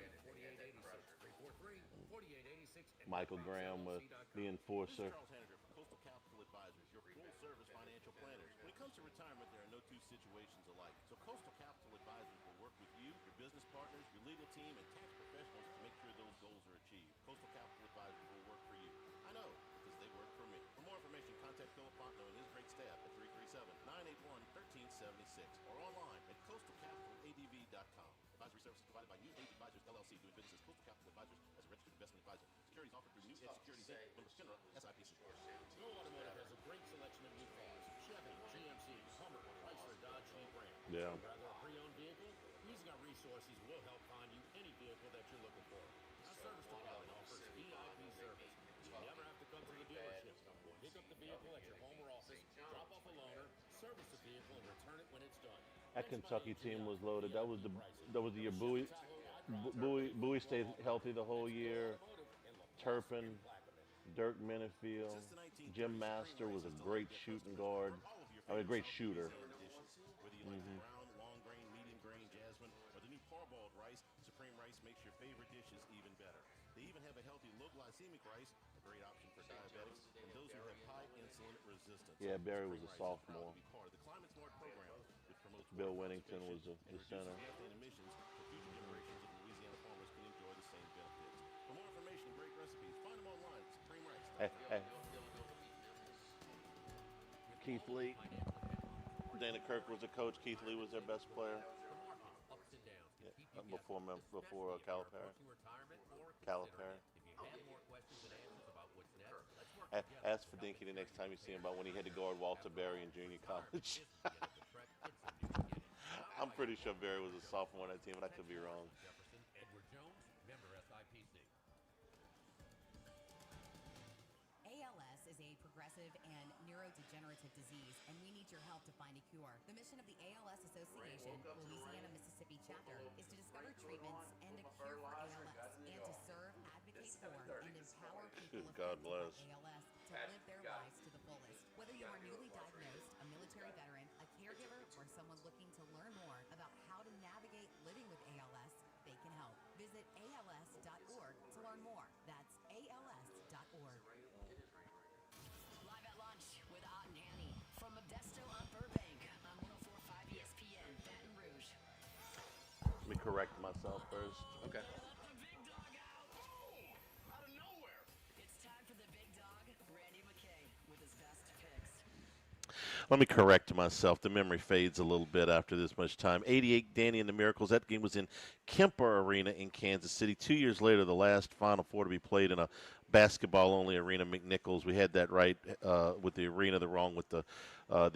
Michael Graham was the enforcer. Charles Henniger from Coastal Capital Advisors, your full-service financial planners. When it comes to retirement, there are no two situations alike. So Coastal Capital Advisors will work with you, your business partners, your legal team, and tax professionals to make sure those goals are achieved. Coastal Capital Advisors will work for you. I know, because they work for me. For more information, contact Philip Fontenot and his great staff at 337-981-1376 or online at coastalcapitaladv.com. Advisory services provided by New Age Advisors, LLC, doing business as Coastal Capital Advisors as a registered investment advisor. Securities offered through New Edge Securities, Inc., member FINRA, SIPC. No Automotive has a great selection of new cars. Chevy, GMC, Hummer, Chrysler, Dodge, Jeep, Ram. Yeah. Rather a pre-owned vehicle? Using our resources will help find you any vehicle that you're looking for. Our service department offers VIP service. You never have to come to the dealership. Pick up the vehicle at your home or office, drop off a loaner, service the vehicle, and return it when it's done. That Kentucky team was loaded. That was the year Bowie stayed healthy the whole year. Turpin, Dirk Minifield, Jim Master was a great shooting guard. I mean, a great shooter. Whether you like the brown, long grain, medium grain, jasmine, or the new parboiled rice, Supreme Rice makes your favorite dishes even better. They even have a healthy low glycemic rice, a great option for diabetics and those who have high insulin resistance. Yeah, Barry was a sophomore. Be part of the Climate Smart program, which promotes Bill Winnington was the center. methane emissions so future generations of Louisiana farmers can enjoy the same benefits. For more information and great recipes, find them online at Supreme Rice. Hey. Keith Lee. Dana Kirk was the coach. Keith Lee was their best player. Ups and downs. Yeah. before especially if you're Calipari. approaching retirement or Calipari. considering it. If you have more questions and answers about what's next, let's work together. Ask for Dinky the next time you see him about when he had to guard Walter Berry in junior college. This is the end of the trek. It's a new beginning. Powered I'm by pretty sure CBB Berry was a Show. sophomore on that team, and I could be wrong. Jefferson, Edward Jones, member SIPC. ALS is a progressive and neurodegenerative disease, and we need your help to find a cure. The mission of the ALS Association, Louisiana Mississippi chapter, is to discover treatments and a cure for ALS, and to serve, advocate for, and empower people God affected bless. by ALS to live their lives to the fullest. Whether you are newly diagnosed, a military veteran, a caregiver, or someone looking to learn more about how to navigate living with ALS, they can help. Visit ALS.org to learn more. That's ALS.org. Live at lunch with Ott and Hanny from Modesto on Burbank on 104.5 ESPN Baton Rouge. Let me correct myself first. Okay. Let the big dog out. Out of nowhere. It's time for the big dog, Randy McKay, with his best picks. Let me correct myself. The memory fades a little bit after this much time. 88, Danny and the Miracles. That game was in Kemper Arena in Kansas City. 2 years later, the last Final Four to be played in a basketball-only arena, McNichols. We had that right with the arena, the wrong with the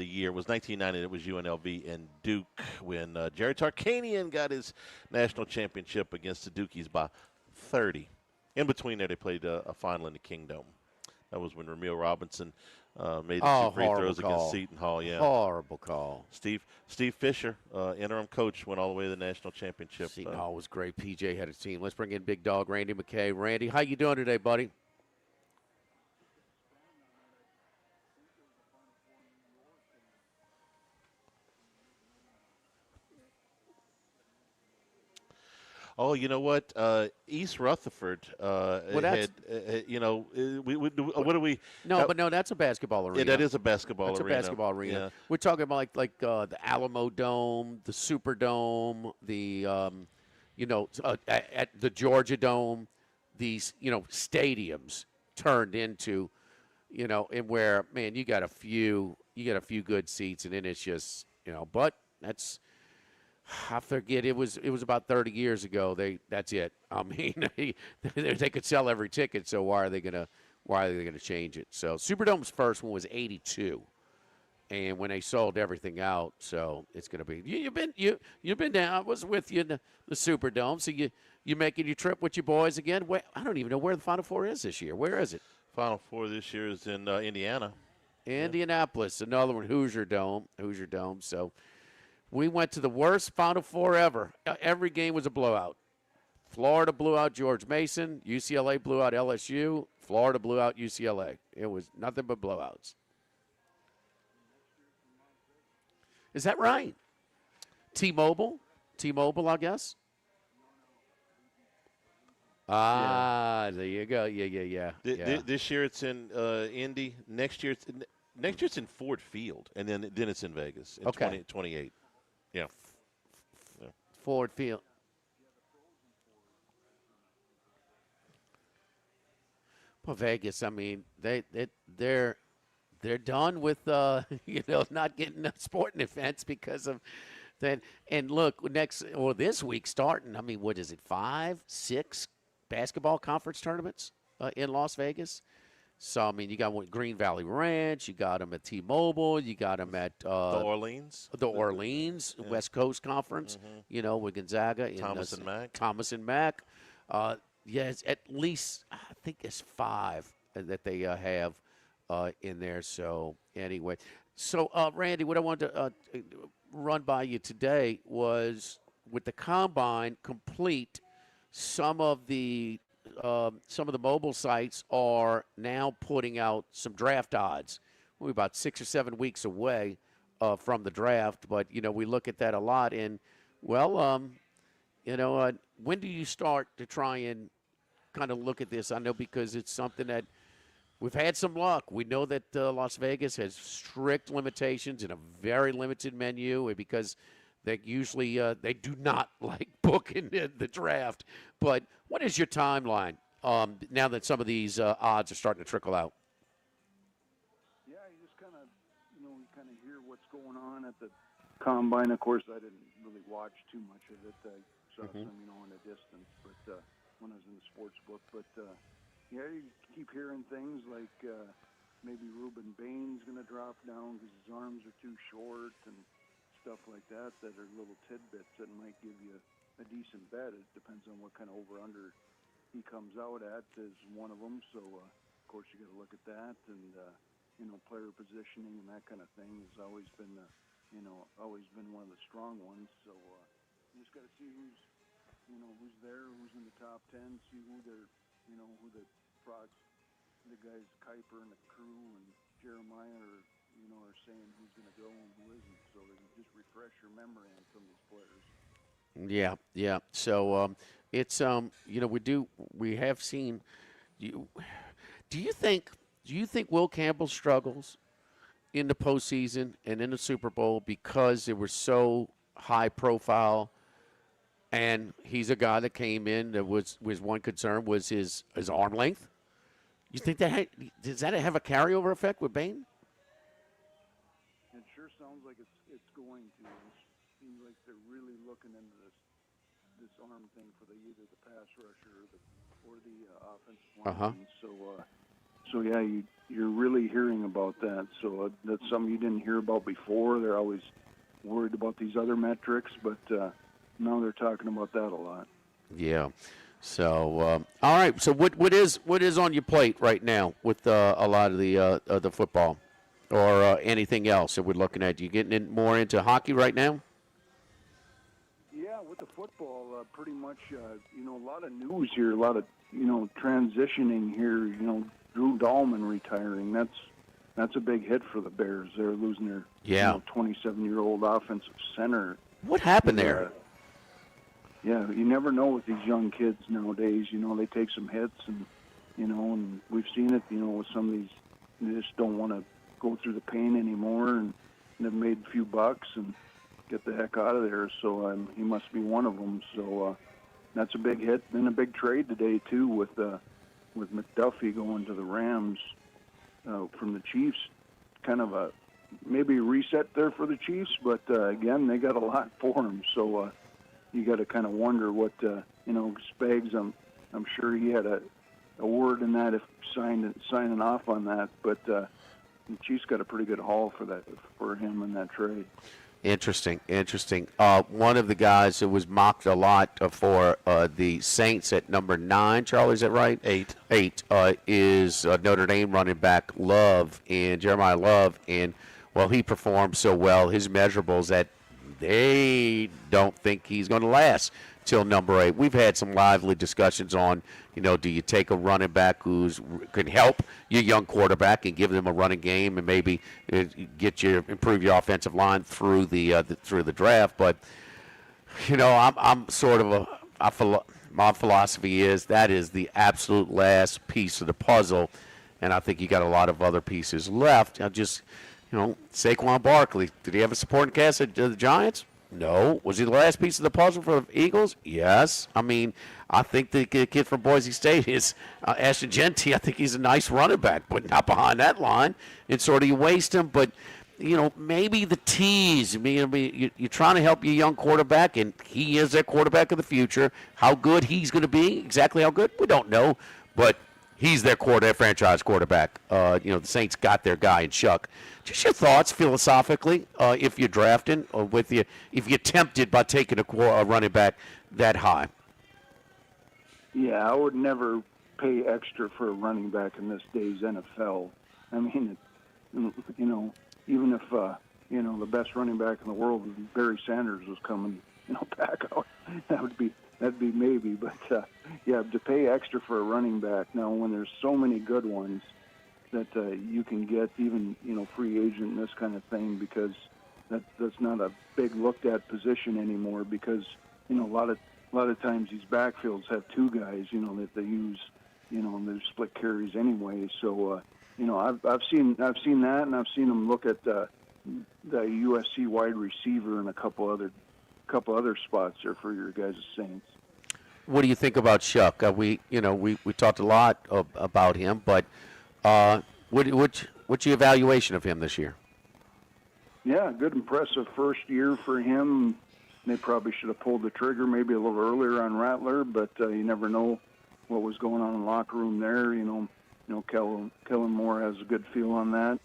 year. It was 1990. It was UNLV and Duke when Jerry Tarkanian got his national championship against the Dukies by 30. In between there, they played a final in the Kingdom. That was when Ramil Robinson made the two free throws against Seton Hall. Yeah, Horrible call. Steve Fisher, interim coach, went all the way to the national championship. Seton Hall was great. PJ had a team. Let's bring in big dog Randy McKay. Randy, how you doing today, buddy? Oh, you know what? East Rutherford that's- what do we? No, but no, that's a basketball arena. Yeah, that is a basketball That's arena. a basketball arena. Yeah. We're talking about like the Alamo Dome, the Superdome, the at the Georgia Dome. These stadiums turned into and where man you got a few good seats, and then it's just but that's. I forget. It was about 30 years ago. That's it. I mean, they could sell every ticket. So why are they gonna change it? So Superdome's first one was '82, and when they sold everything out, so it's gonna be. You've been down. I was with you in the Superdome. So you making your trip with your boys again? I don't even know where the Final Four is this year. Where is it? Final Four this year is in Indiana. Indianapolis. Another one. Hoosier Dome. So. We went to the worst Final Four ever. Every game was a blowout. Florida blew out George Mason. UCLA blew out LSU. Florida blew out UCLA. It was nothing but blowouts. Is that right? T-Mobile, I guess. There you go. Yeah. This year it's in Indy. Next year it's in Ford Field, and then it's in Vegas in 2028. Yeah. Ford Field. Well, Vegas. I mean, they're done with not getting sporting events because of that. And look, this week starting. I mean, what is it? 5, 6 basketball conference tournaments in Las Vegas. So, I mean, you got one at Green Valley Ranch. You got them at T-Mobile. You got them at the Orleans. The Orleans West Coast Conference, with Gonzaga. Thomas and Mack. Thomas and Mack. Yes, at least, I think it's 5 that they have in there. So, anyway. So, Randy, what I wanted to run by you today was with the Combine complete, some of the mobile sites are now putting out some draft odds. We're about 6 or 7 weeks away from the draft, but we look at that a lot. And when do you start to try and kind of look at this? I know because it's something that we've had some luck. We know that Las Vegas has strict limitations and a very limited menu, and because they usually they do not like booking the draft. But what is your timeline now that some of these odds are starting to trickle out? Yeah, you just kind of, we kind of hear what's going on at the Combine. Of course, I didn't really watch too much of it. I saw some, in the distance, but when I was in the sports book. But yeah, you keep hearing things like maybe Reuben Bain's going to drop down because his arms are too short and stuff like that. That are little tidbits that might give you a decent bet. It depends on what kind of over/under he comes out at is one of them. So of course you got to look at that, and player positioning and that kind of thing has always been one of the strong ones. So you just got to see who's there, who's in the top 10, see who they're, who the prods, the guys Kuiper and the crew and Jeremiah are saying who's going to go and who isn't. So they just refresh your memory on some of these players. Yeah, yeah. So it's we have seen. Do you think Will Campbell struggles in the postseason and in the Super Bowl because it was so high profile, and he's a guy that came in that was one concern was his arm length? You think does that have a carryover effect with Bain? It sure sounds like it's going to. It seems like they're really looking into this arm thing for either the pass rusher or the offensive line. So yeah, you're really hearing about that. So that's something you didn't hear about before. They're always worried about these other metrics, but now they're talking about that a lot. Yeah. So all right. So what is on your plate right now with a lot of the football or anything else that we're looking at? You getting more into hockey right now? Yeah, with the football, pretty much. A lot of news here, a lot of transitioning here. Drew Dahlman retiring. That's a big hit for the Bears. They're losing their 27-year-old offensive center. What happened there? Yeah, you never know with these young kids nowadays. They take some hits, and and we've seen it. With some of these, they just don't want to go through the pain anymore, and they've made a few bucks and get the heck out of there. So he must be one of them. So that's a big hit. Then a big trade today too with McDuffie going to the Rams from the Chiefs. Kind of maybe a reset there for the Chiefs, but again, they got a lot for him. So you got to kind of wonder what Spags. I'm sure he had a word in that if signing off on that, but the Chiefs got a pretty good haul for him in that trade. Interesting. One of the guys that was mocked a lot for the Saints at number 9, Charlie, is that right? 8 is Notre Dame running back Jeremiah Love, and he performed so well, his measurables, that they don't think he's going to last till number 8. We've had some lively discussions on, do you take a running back who can help your young quarterback and give them a running game and maybe improve your offensive line through the draft? But I'm sort of my philosophy is that is the absolute last piece of the puzzle, and I think you got a lot of other pieces left. Saquon Barkley, did he have a supporting cast at the Giants? No. Was he the last piece of the puzzle for the Eagles? Yes. I mean, I think the kid from Boise State is Ashton Genty. I think he's a nice running back, but not behind that line. And sort of you waste him, but maybe the tease. You're trying to help your young quarterback, and he is that quarterback of the future. How good he's going to be, exactly how good, we don't know, but he's their franchise quarterback. The Saints got their guy in Shuck. Just your thoughts philosophically, if you're drafting, or if you're tempted by taking a running back that high. Yeah, I would never pay extra for a running back in this day's NFL. I mean, even if the best running back in the world, Barry Sanders, was coming, back out, that'd be maybe. But yeah, to pay extra for a running back now when there's so many good ones that you can get, even free agent and this kind of thing, because that's not a big looked at position anymore, because a lot of times these backfields have two guys that they use, and they split carries anyway. So I've seen that, and I've seen them look at the USC wide receiver and a couple other spots there for your guys' Saints. What do you think about Shuck? We talked a lot about him, but what's your evaluation of him this year? Yeah, good, impressive first year for him. they probably should have pulled the trigger maybe a little earlier on Rattler, but you never know what was going on in the locker room there. Kellen Moore has a good feel on that.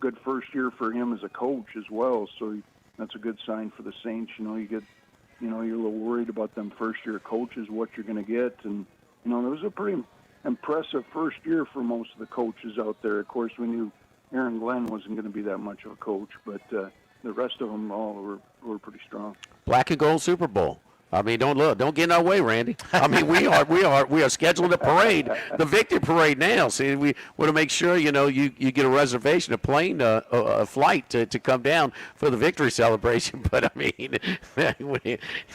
Good first year for him as a coach as well. So that's a good sign for the Saints. You're a little worried about them first-year coaches, what you're going to get. And, it was a pretty impressive first year for most of the coaches out there. Of course, we knew Aaron Glenn wasn't going to be that much of a coach, but the rest of them all were pretty strong. Black and gold Super Bowl. I mean, don't get in our way, Randy. I mean, we are scheduling a parade, the victory parade now. See, we want to make sure you get a reservation, a plane, a flight to come down for the victory celebration. But I mean,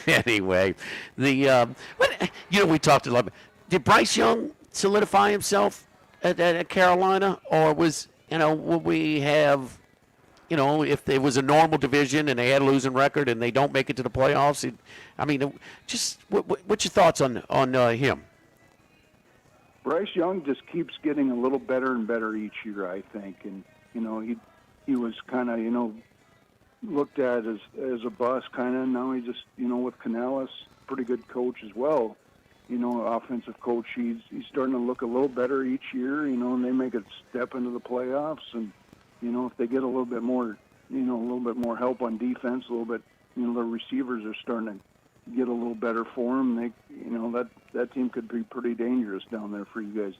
anyway, we talked a lot. Did Bryce Young solidify himself at Carolina, or will we have? If there was a normal division and they had a losing record and they don't make it to the playoffs, just what's your thoughts on him? Bryce Young just keeps getting a little better and better each year, I think. And, he was kind of, looked at as a bust kind of. Now he just, with Canales, pretty good coach as well. Offensive coach, he's starting to look a little better each year, and they make a step into the playoffs. And, if they get a little bit more help on defense, a little bit, the receivers are starting to get a little better for them. That team could be pretty dangerous down there for you guys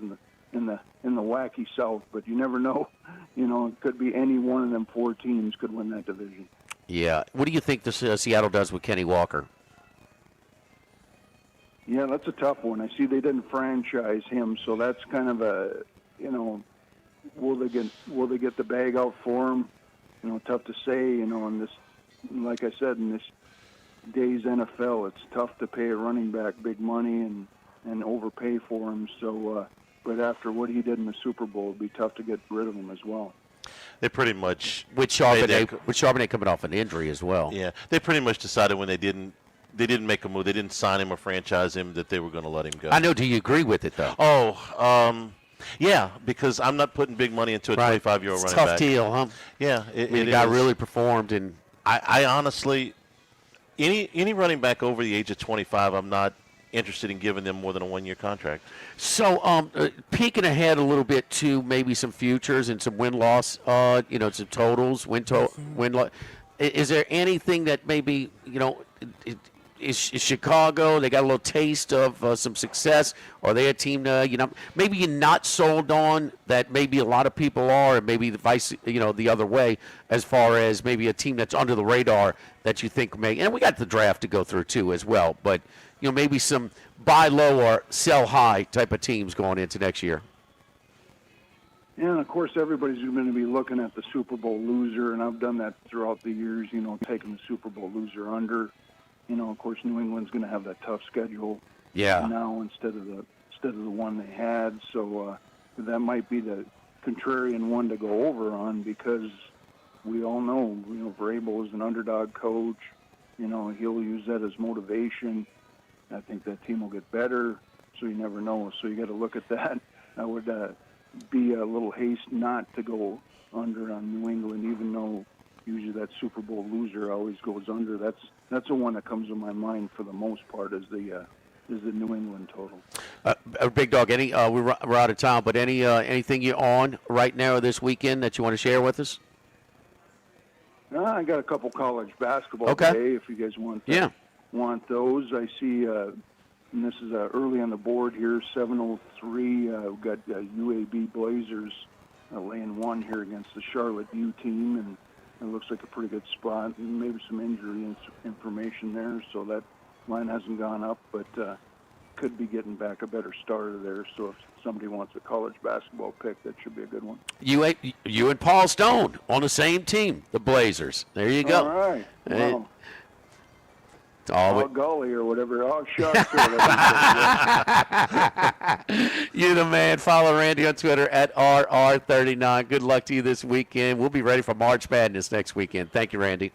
in the wacky South. But you never know. It could be any one of them 4 teams could win that division. Yeah. What do you think Seattle does with Kenny Walker? Yeah, that's a tough one. I see they didn't franchise him, so that's kind of a, will they get the bag out for him? Tough to say. In this, like I said, in this day's NFL, it's tough to pay a running back big money and overpay for him. So, but after what he did in the Super Bowl, it'd be tough to get rid of him as well. They pretty much with Charbonnet coming off an injury as well. Yeah, they pretty much decided when they didn't make a move, they didn't sign him or franchise him, that they were going to let him go. I know. Do you agree with it though? Yeah, because I'm not putting big money into a 25-year-old running back. Tough deal, huh? Yeah, the guy really performed, and I honestly, any running back over the age of 25, I'm not interested in giving them more than a 1-year contract. So, peeking ahead a little bit to maybe some futures and some win-loss, some totals, win-loss. Is there anything that maybe is Chicago? They got a little taste of some success. Are they a team maybe you're not sold on that? Maybe a lot of people are, and maybe the vice, the other way, as far as maybe a team that's under the radar that you think may. And we got the draft to go through too as well. But maybe some buy low or sell high type of teams going into next year. Yeah, and of course everybody's going to be looking at the Super Bowl loser, and I've done that throughout the years. Taking the Super Bowl loser under. Of course, New England's going to have that tough schedule now instead of the one they had. So that might be the contrarian one to go over on, because we all know, Vrabel is an underdog coach. He'll use that as motivation. I think that team will get better. So you never know. So you got to look at that. I would be a little haste not to go under on New England, even though usually that Super Bowl loser always goes under. That's the one that comes to my mind for the most part is the New England total. Big Dog, we're out of time, but anything you're on right now or this weekend that you want to share with us? I got a couple college basketball today if you guys want those. I see, and this is early on the board here, 7:03. We've got UAB Blazers laying 1 here against the Charlotte U team, and it looks like a pretty good spot. And maybe some injury information there, so that line hasn't gone up, but could be getting back a better starter there. So if somebody wants a college basketball pick, that should be a good one. You and Paul Stone on the same team, the Blazers. There you go. All right. Well, golly or whatever. Oh, shucks. You the man. Follow Randy on Twitter at RR39. Good luck to you this weekend. We'll be ready for March Madness next weekend. Thank you, Randy.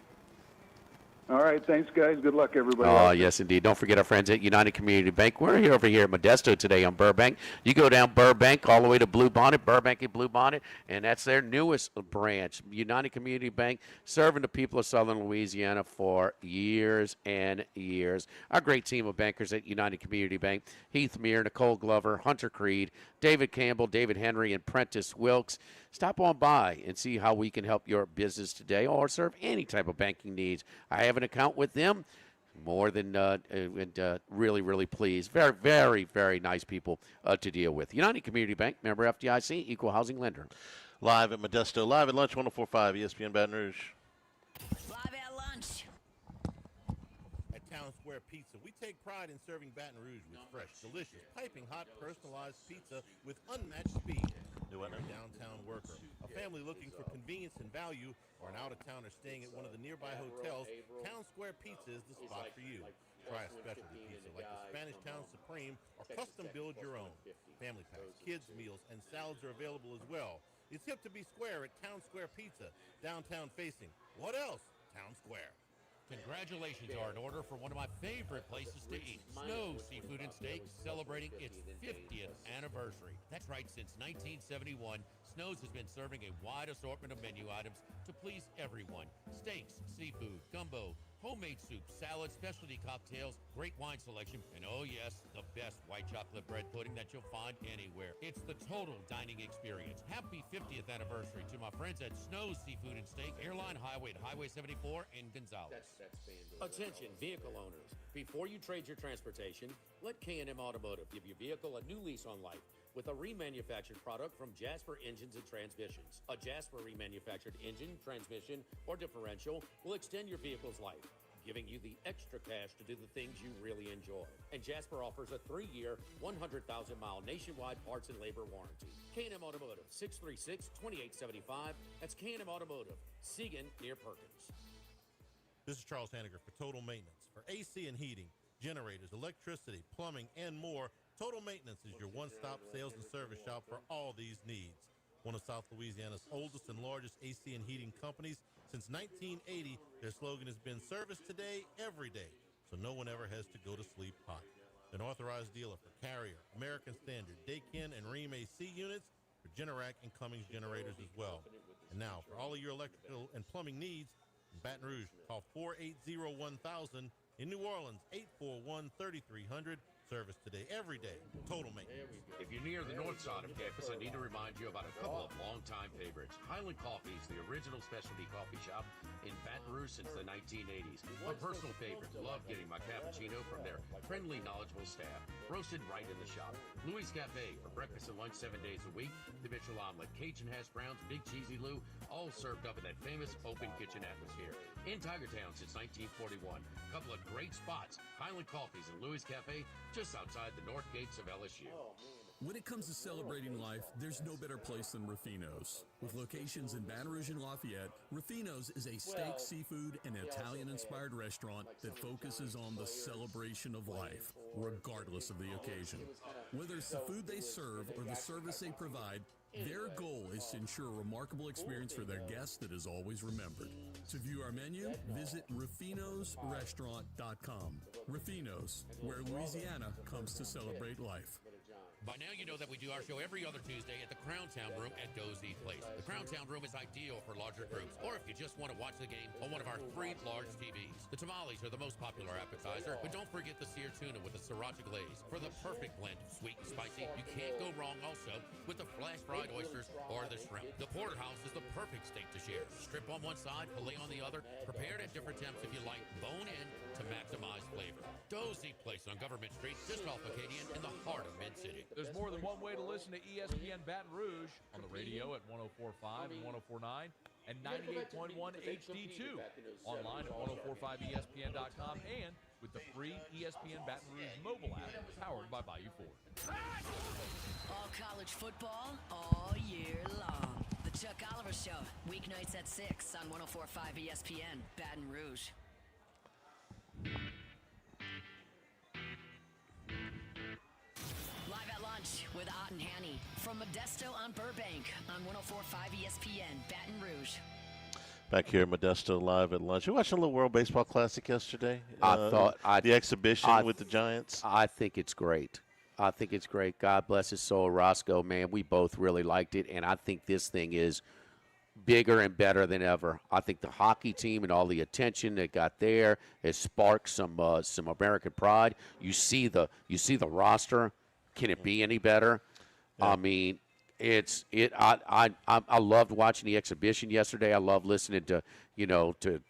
All right, thanks, guys. Good luck, everybody. Oh, yes, indeed. Don't forget our friends at United Community Bank. We're here over here at Modesto today on Burbank. You go down Burbank all the way to Blue Bonnet, Burbank and Blue Bonnet, and that's their newest branch. United Community Bank, serving the people of Southern Louisiana for years and years. Our great team of bankers at United Community Bank, Heath Meir, Nicole Glover, Hunter Creed, David Campbell, David Henry, and Prentice Wilkes. Stop on by and see how we can help your business today or serve any type of banking needs. I have an account with them. More than really, really pleased. Very, very, very nice people to deal with. United Community Bank, member FDIC, equal housing lender. Live at Modesto, live at lunch, 104.5 ESPN Baton Rouge. Live at lunch. At Town Square Pizza, we take pride in serving Baton Rouge with fresh, delicious, piping hot, personalized pizza with unmatched speed. You're a downtown worker, a family looking for convenience and value, or an out-of-towner staying at one of the nearby hotels, Town Square Pizza is the spot for you. Try a specialty pizza like the Spanish Town Supreme or custom build your own. Family packs, kids meals, and salads are available as well. It's hip to be square at Town Square Pizza, downtown facing. What else? Town Square. Congratulations are in order for one of my favorite places to eat. Snow Seafood and Steaks, celebrating its 50th anniversary. That's right, since 1971, Snow's has been serving a wide assortment of menu items to please everyone. Steaks, seafood, gumbo, homemade soup, salads, specialty cocktails, great wine selection, and oh yes, the best white chocolate bread pudding that you'll find anywhere. It's the total dining experience. Happy 50th anniversary to my friends at Snow's Seafood and Steak, Airline Highway at Highway 74 in Gonzales. Attention, vehicle owners. Before you trade your transportation, let K&M Automotive give your vehicle a new lease on life with a remanufactured product from Jasper Engines and Transmissions. A Jasper remanufactured engine, transmission, or differential will extend your vehicle's life, giving you the extra cash to do the things you really enjoy. And Jasper offers a 3-year, 100,000-mile nationwide parts and labor warranty. K&M Automotive, 636-2875. That's K&M Automotive, Segan near Perkins. This is Charles Hanniger for Total Maintenance. For AC and heating, generators, electricity, plumbing, and more, Total Maintenance is your one-stop sales and service shop for all these needs. One of South Louisiana's oldest and largest AC and heating companies. Since 1980, their slogan has been service today, every day, so no one ever has to go to sleep hot. An authorized dealer for Carrier, American Standard, Daikin, and Rheem AC units, for Generac and Cummings generators as well. And now, for all of your electrical and plumbing needs, in Baton Rouge, call 480-1000. In New Orleans, 841-3300. Service today, every day. Total Maintenance. If you're near the north side of campus, I need to remind you about a couple of longtime favorites. Highland Coffee is the original specialty coffee shop in Baton Rouge since the 1980s. My personal favorite. Love getting my cappuccino from their friendly, knowledgeable staff. Roasted right in the shop. Louis Cafe for breakfast and lunch 7 days a week. The Mitchell omelet, Cajun hash browns, Big Cheesy Lou, all served up in that famous open kitchen atmosphere. In Tigertown since 1941. Couple of great spots. Highland Coffees and Louis Cafe, just outside the north gates of LSU. When it comes to celebrating life, there's no better place than Ruffino's. With locations in Baton Rouge and Lafayette, Ruffino's is a steak, seafood, and Italian-inspired restaurant that focuses on the celebration of life, regardless of the occasion. Whether it's the food they serve or the service they provide, their goal is to ensure a remarkable experience for their guests that is always remembered. To view our menu, visit Ruffino'sRestaurant.com. Ruffino's, where Louisiana comes to celebrate life. By now, you know that we do our show every other Tuesday at the Crown Town Room at Dozy Place. The Crown Town Room is ideal for larger groups, or if you just want to watch the game on one of our 3 large TVs. The tamales are the most popular appetizer, but don't forget the seared tuna with the sriracha glaze. For the perfect blend of sweet and spicy, you can't go wrong also with the flash-fried oysters or the shrimp. The porterhouse is the perfect steak to share. Strip on one side, filet on the other, prepared at different temps if you like, bone in to maximize flavor. Dozy Place on Government Street, just off Acadian in the heart of Mid-City. There's more than one way to listen to ESPN Baton Rouge on the radio at 104.5 and 104.9 and 98.1 HD2. Online at 104.5ESPN.com and with the free ESPN Baton Rouge mobile app powered by Bayou Ford. All college football all year long. The Chuck Oliver Show, weeknights at 6 on 104.5 ESPN Baton Rouge. Live at lunch with Ott and Hanny from Modesto on Burbank on 104.5 ESPN Baton Rouge. Back here at Modesto live at lunch. You watching a little World Baseball Classic yesterday? The exhibition with the Giants. I think it's great. I think it's great. God bless his soul, Roscoe. Man, we both really liked it, and I think this thing is bigger and better than ever. I think the hockey team and all the attention that got there has sparked some American pride. You see the roster. Can it be any better? Yeah. I mean, I loved watching the exhibition yesterday. I love listening to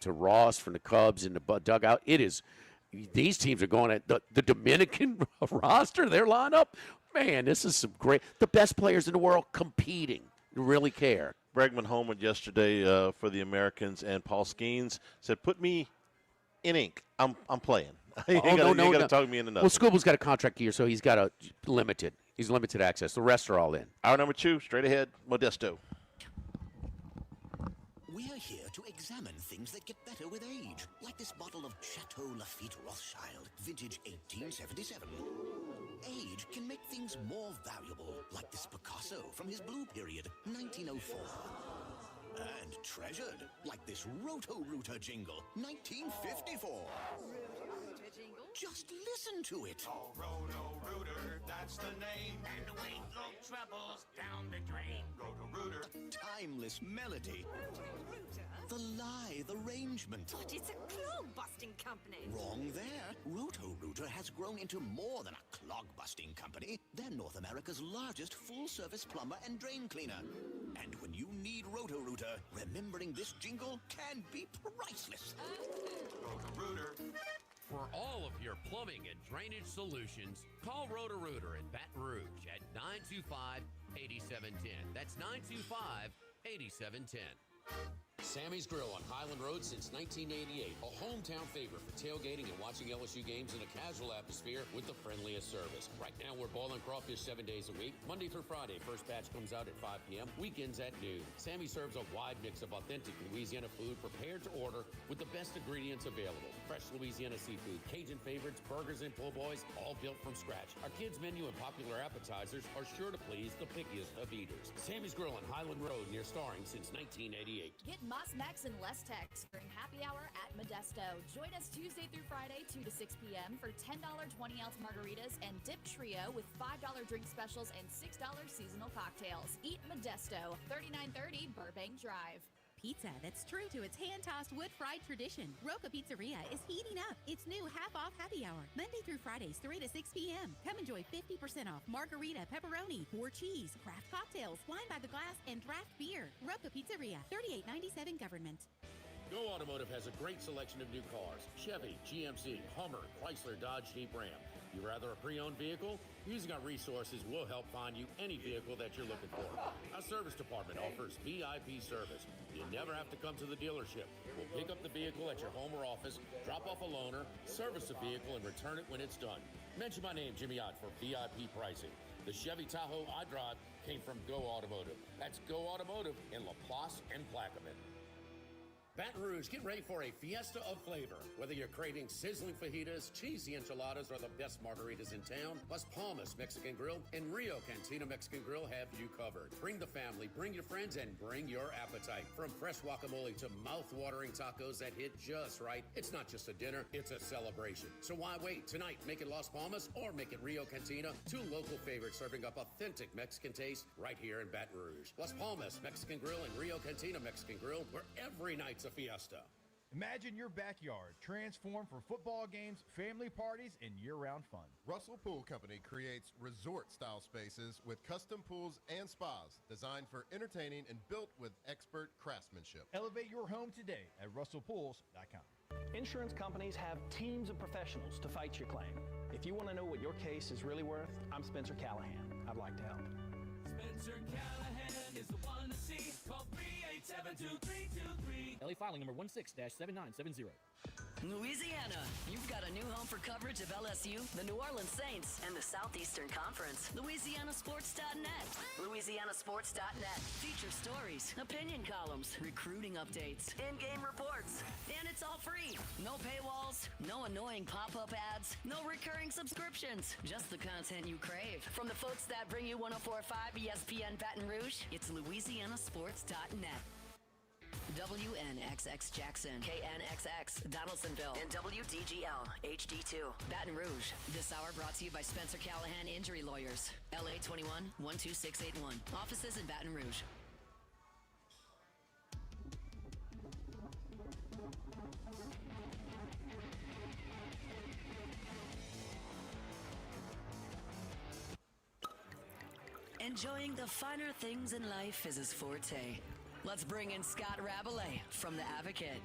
Ross from the Cubs in the dugout. It is. These teams are going at the Dominican roster, their lineup. Man, this is some great. The best players in the world competing. Really care. Bregman homered yesterday for the Americans, and Paul Skeens said, "Put me in ink. I'm playing." You got to talk me into nothing. Well, Scooble's got a contract here, so he's got limited access. The rest are all in. Hour number 2, straight ahead, Modesto. We're here to examine things that get better with age, like this bottle of Chateau Lafayette Rothschild, vintage 1877. Age can make things more valuable, like this Picasso from his blue period, 1904. And treasured, like this Roto-Rooter jingle, 1954. Just listen to it. Oh, Roto-Rooter, that's the name. And the weight low troubles down the drain. Roto-Rooter. A timeless melody. The lithe arrangement. But it's a clog-busting company. Wrong there. Roto-Rooter has grown into more than a clog-busting company. They're North America's largest full-service plumber and drain cleaner. And when you need Roto-Rooter, remembering this jingle can be priceless. Roto-Rooter. For all of your plumbing and drainage solutions, call Roto-Rooter in Baton Rouge at 925-8710. That's 925-8710. Sammy's Grill on Highland Road since 1988. A hometown favorite for tailgating and watching LSU games in a casual atmosphere with the friendliest service. Right now, we're boiling crawfish 7 days a week. Monday through Friday, first batch comes out at 5 p.m. Weekends at noon. Sammy serves a wide mix of authentic Louisiana food prepared to order with the best ingredients available. Fresh Louisiana seafood, Cajun favorites, burgers, and po' boys, all built from scratch. Our kids' menu and popular appetizers are sure to please the pickiest of eaters. Sammy's Grill on Highland Road near Starring since 1988. Get Moss Max and Les Tex during happy hour at Modesto. Join us Tuesday through Friday, 2 to 6 p.m. for $10 20-ounce margaritas and dip trio with $5 drink specials and $6 seasonal cocktails. Eat Modesto, 3930 Burbank Drive. Pizza that's true to its hand-tossed wood-fried tradition. Roca Pizzeria is heating up its new half-off happy hour, Monday through Fridays, 3 to 6 p.m. Come enjoy 50% off margarita, pepperoni, or cheese, craft cocktails, wine by the glass, and draft beer. Roca Pizzeria, 3897 Government. Go Automotive has a great selection of new cars. Chevy, GMC, Hummer, Chrysler, Dodge, Jeep, Ram. You rather a pre-owned vehicle? Using our resources will help find you any vehicle that you're looking for. Our service department offers VIP service. You never have to come to the dealership. We'll pick up the vehicle at your home or office, drop off a loaner, service the vehicle, and return it when it's done. Mention my name, Jimmy Ott, for VIP pricing. The Chevy Tahoe I drive came from Go Automotive. That's Go Automotive in LaPlace and Plaquemine. Baton Rouge, get ready for a fiesta of flavor. Whether you're craving sizzling fajitas, cheesy enchiladas, or the best margaritas in town, Las Palmas Mexican Grill and Rio Cantina Mexican Grill have you covered. Bring the family, bring your friends, and bring your appetite. From fresh guacamole to mouth-watering tacos that hit just right, it's not just a dinner, it's a celebration. So why wait? Tonight, make it Las Palmas or make it Rio Cantina, two local favorites serving up authentic Mexican taste right here in Baton Rouge. Las Palmas Mexican Grill and Rio Cantina Mexican Grill, where every night's a fiesta. Imagine your backyard transformed for football games, family parties, and year-round fun. Russell Pool Company creates resort-style spaces with custom pools and spas designed for entertaining and built with expert craftsmanship. Elevate your home today at russellpools.com. Insurance companies have teams of professionals to fight your claim. If you want to know what your case is really worth, I'm Spencer Callahan. I'd like to help. Spencer Callahan is the one to see. Call 387-2323. LA filing number 16-7970. Louisiana, you've got a new home for coverage of LSU, the New Orleans Saints, and the Southeastern Conference. LouisianaSports.net. LouisianaSports.net. Feature stories, opinion columns, recruiting updates, in-game reports. And it's all free. No paywalls, no annoying pop-up ads, no recurring subscriptions. Just the content you crave. From the folks that bring you 104.5 ESPN Baton Rouge, it's LouisianaSports.net. WNXX Jackson, KNXX Donaldsonville, and WDGL HD2 Baton Rouge. This hour brought to you by Spencer Callahan Injury Lawyers, LA 21 12681. Offices in Baton Rouge. Enjoying the finer things in life is his forte. Let's bring in Scott Rabelais from The Advocate.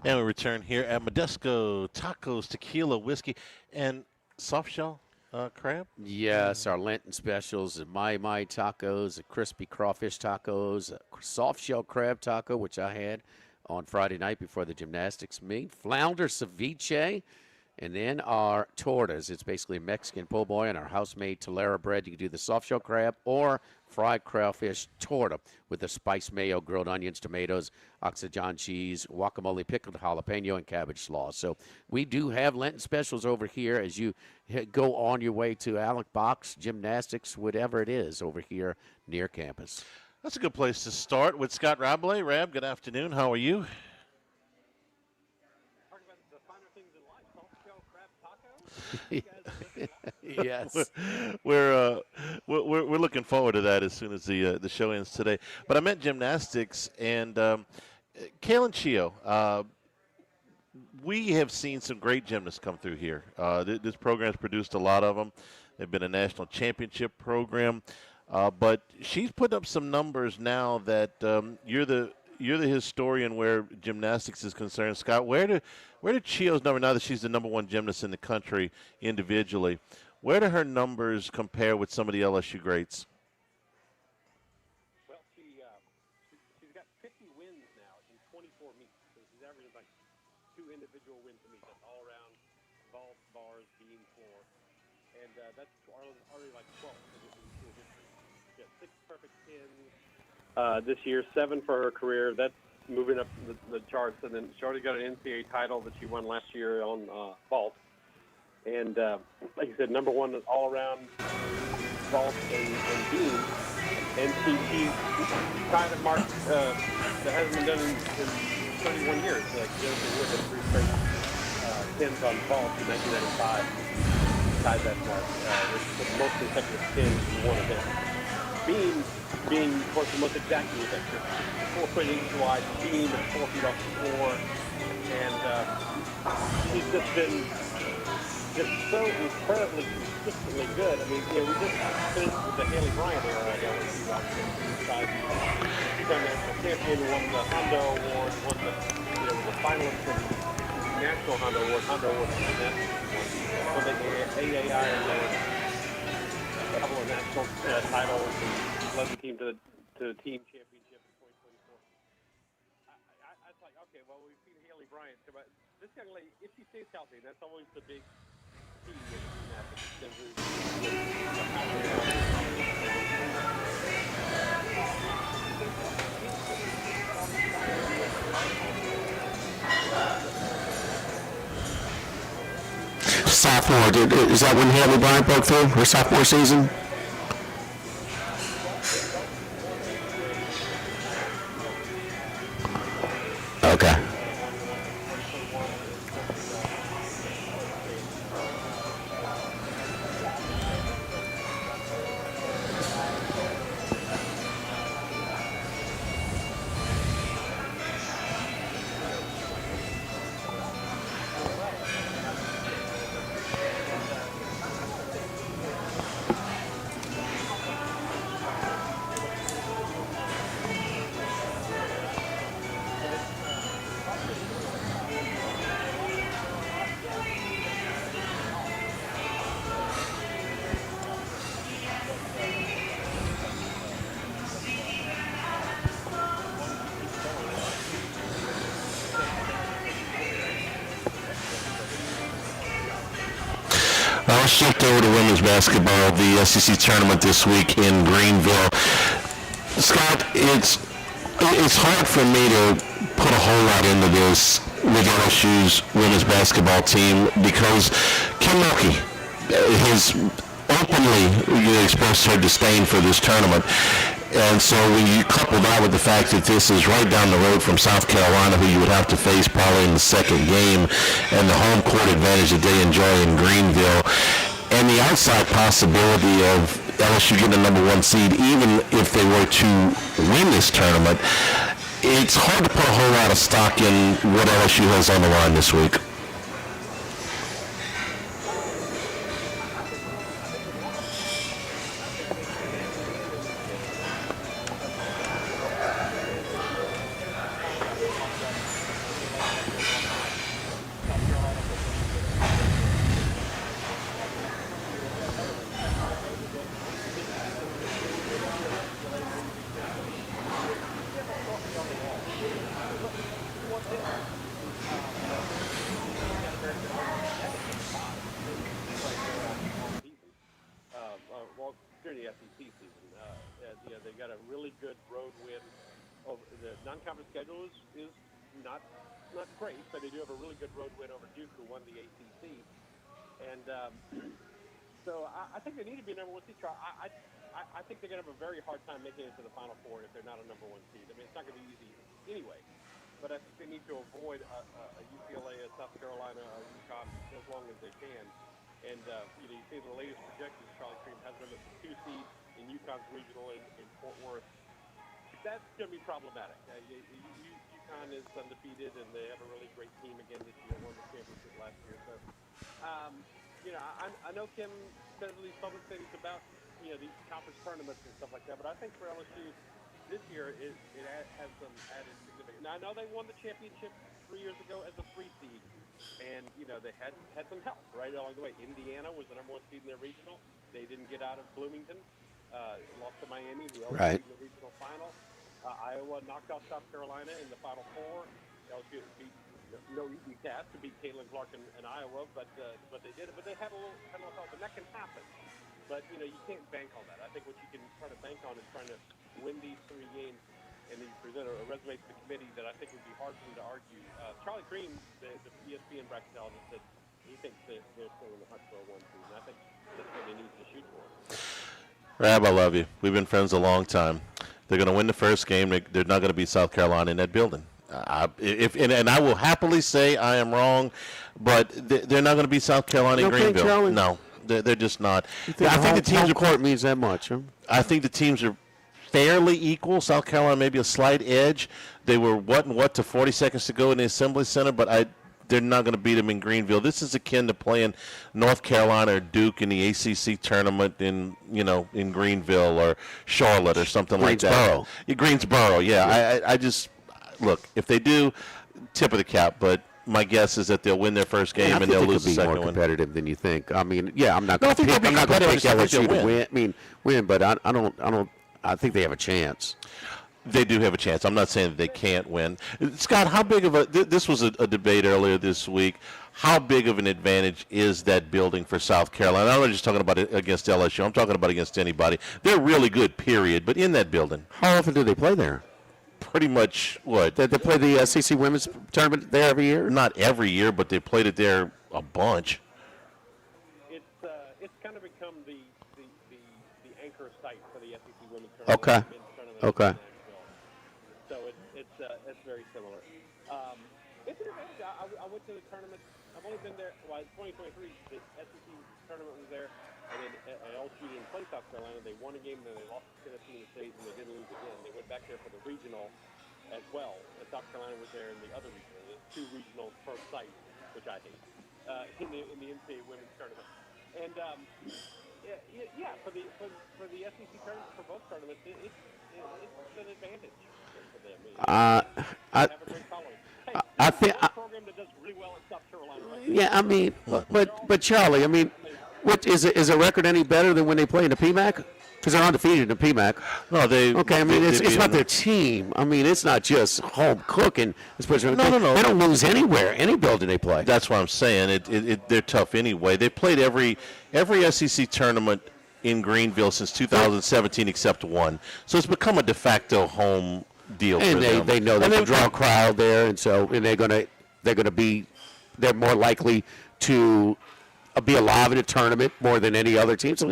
And we return here at Modesto Tacos, Tequila, Whiskey, and soft shell crab. Yes, our Lenten specials, the My tacos, the crispy crawfish tacos, a soft shell crab taco, which I had on Friday night before the gymnastics meet, flounder ceviche, and then our tortas. It's basically a Mexican po' boy and our house-made Tolera bread. You can do the soft shell crab or fried crawfish torta with the spiced mayo, grilled onions, tomatoes, Oxygen cheese, guacamole, pickled jalapeno, and cabbage slaw. So we do have Lenten specials over here as you go on your way to Alec Box, gymnastics, whatever it is over here near campus. That's a good place to start with Scott Rabelais. Rab, good afternoon. How are you? Yes, we're looking forward to that as soon as the show ends today. But I meant gymnastics and Kaylin Chio. We have seen some great gymnasts come through here. This program's produced a lot of them. They've been a national championship program, but she's put up some numbers now that you're the historian where gymnastics is concerned. Scott, where do Chio's number, now that she's the number one gymnast in the country individually, where do her numbers compare with some of the LSU greats? Well, she's got 50 wins now in 24 meets. So she's averaging like 2 individual wins a meet. That's all around vault, bars, beam, floor. And that's already like 12 in school history. She got 6 perfect 10s this year, 7 for her career. That's moving up the charts. And then she already got an NCAA title that she won last year on vault. And like you said, number one all around vault and beam. And she tried a mark that hasn't been done in 31 years. Like Jennifer Wood had 3 straight 10s on vault in 1995. Tied that mark. With the most consecutive 10s in one event. Beam being, of course, the most exact event. 4 foot inch wide beam and 4 feet off the floor. And she's just been so incredibly consistently good. I mean, we just finished with the Haley Bryant era at LSU. She's our national champion, won the Hondo Award, won the finalist for the National Hondo Award for the won the AAI Award, a couple of national titles, and led the team to the team championship in 2024. I was like, okay, well, we've seen Haley Bryant. But this young lady, if she stays healthy, that's always the big key in gymnastics. Sophomore, is that when Haley Bryant broke through her sophomore season? Okay. I'll shift over to women's basketball, the SEC tournament this week in Greenville. Scott, it's hard for me to put a whole lot into this with LSU's women's basketball team because Kim Mulkey has openly expressed her disdain for this tournament. And so when you couple that with the fact that this is right down the road from South Carolina, who you would have to face probably in the second game, and the home court advantage that they enjoy in Greenville, and the outside possibility of LSU getting the number 1 seed, even if they were to win this tournament, it's hard to put a whole lot of stock in what LSU has on the line this week. During the SEC season, they got a really good road win. Over the non-conference schedule is not great, but they do have a really good road win over Duke, who won the ACC. And so I think they need to be number 1 seed. I think they're going to have a very hard time making it to the Final Four if they're not a number 1 seed. I mean, it's not going to be easy anyway. But I think they need to avoid a UCLA, a South Carolina, a UConn as long as they can. And you see the latest projections, Charlie Cream has them as the 2 seed in UConn's regional in Fort Worth. That's going to be problematic. UConn is undefeated, and they have a really great team again this year. Won the championship last year. So, I know Kim says these public things about these conference tournaments and stuff like that, but I think for LSU this year it has some added significance. Now I know they won the championship 3 years ago as a 3 seed. And, they had some help right along the way. Indiana was the number 1 seed in their regional. They didn't get out of Bloomington. Lost to Miami, the LSU in the regional final. Iowa knocked off South Carolina in the Final Four. LSU beat no easy task to beat Caitlin Clark in Iowa, but they did it. But they had a little help, and that can happen. But, you can't bank on that. I think what you can try to bank on is trying to win these 3 games. And then you present a resume to the committee that I think would be hard for them to argue. Charlie Cream, the ESPN bracketologist, said he thinks they're still in the hunt for a 1 seed, and I think that's what they need to shoot for. Rab, I love you. We've been friends a long time. They're going to win the first game. They're not going to beat South Carolina in that building. And I will happily say I am wrong, but they're not going to beat South Carolina in Greenville. No, they're just not. I think the team court means that much. Huh? I think the teams are fairly equal. South Carolina maybe a slight edge. They were what to 40 seconds to go in the Assembly Center, but they're not going to beat them in Greenville. This is akin to playing North Carolina or Duke in the ACC tournament in Greenville or Charlotte or something like that. Greensboro, yeah. I just look, if they do, tip of the cap, but my guess is that they'll win their first game and they'll lose the second one. I think they could be more competitive than you think. I mean, yeah, I'm not going to pick LSU to win, but I don't. I think they have a chance. They do have a chance. I'm not saying that they can't win. Scott, how big of this was a debate earlier this week. How big of an advantage is that building for South Carolina? I'm not just talking about it against LSU. I'm talking about against anybody. They're really good, period. But in that building. How often do they play there? Pretty much what? They play the SEC women's tournament there every year? Not every year, but they played it there a bunch. It's kind of become the anchor site for the SEC women's tournament. Okay. So it's very similar. It's an advantage. I went to the tournament. I've only been there. Well, 2023, the SEC tournament was there, and then LSU didn't play South Carolina. They won a game, and then they lost to Tennessee in the state, and they didn't lose again. They went back there for the regional as well. And South Carolina was there in the other regional. There's 2 regionals per site, which I hate, in the NCAA women's tournament. And for the SEC tournament, for both tournaments, it's an advantage for them. I think. Program that does really well in South Carolina. Right? Yeah, I mean, but Charlie, I mean, what is a record any better than when they play in the PMAC? Because they're undefeated in the PMAC. No, they. Okay, I mean, it's not their team. I mean, it's not just home cooking. No. They don't lose anywhere, any building they play. That's what I'm saying. They're tough anyway. They played every SEC tournament in Greenville since 2017 except one. So it's become a de facto home deal for them. They know they can draw a crowd there, and they're more likely to be alive in a tournament more than any other team. So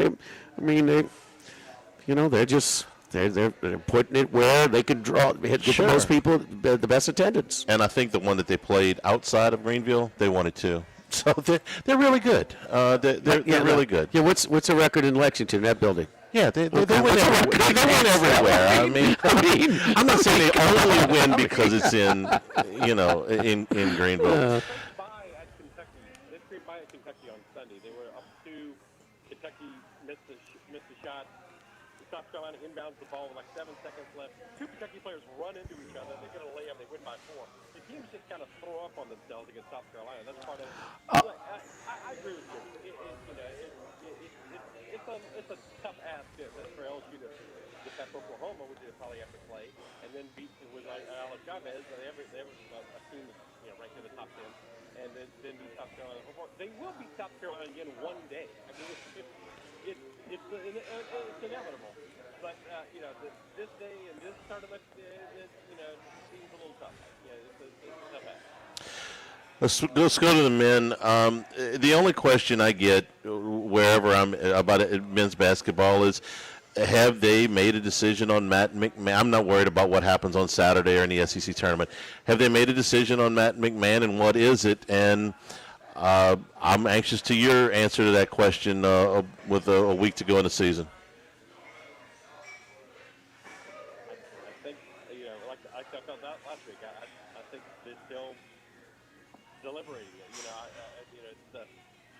they're just They're putting it where they could get the most people, the best attendance. And I think the one that they played outside of Greenville, they wanted to. So they're really good. They're really good. Yeah, what's the record in Lexington, that building? Yeah, they win everywhere. I mean, I'm not saying they only win because it's in Greenville. They scraped by at Kentucky on Sunday. They were up 2. Kentucky missed a shot. South Carolina inbounds the ball with like 7 seconds left. 2 Kentucky players run into each other. They get a layup. They win by 4. The teams just kind of throw up on themselves against South Carolina. That's part of it. I agree with you. It's a tough ask for LSU to get past Oklahoma, which they probably have to play, and then beat with Alex Chavez. They have a team that's ranked in the top 10, and then beat South Carolina. They will beat South Carolina again one day. I mean, it's inevitable. But this day and this tournament, seems a little tough. It's a tough ask. Let's go to the men. The only question I get wherever I'm about men's basketball is, have they made a decision on Matt McMahon? I'm not worried about what happens on Saturday or in the SEC tournament. Have they made a decision on Matt McMahon, and what is it? And I'm anxious to your answer to that question with a week to go in the season. I think, like I felt out last week, I think they're still deliberating it.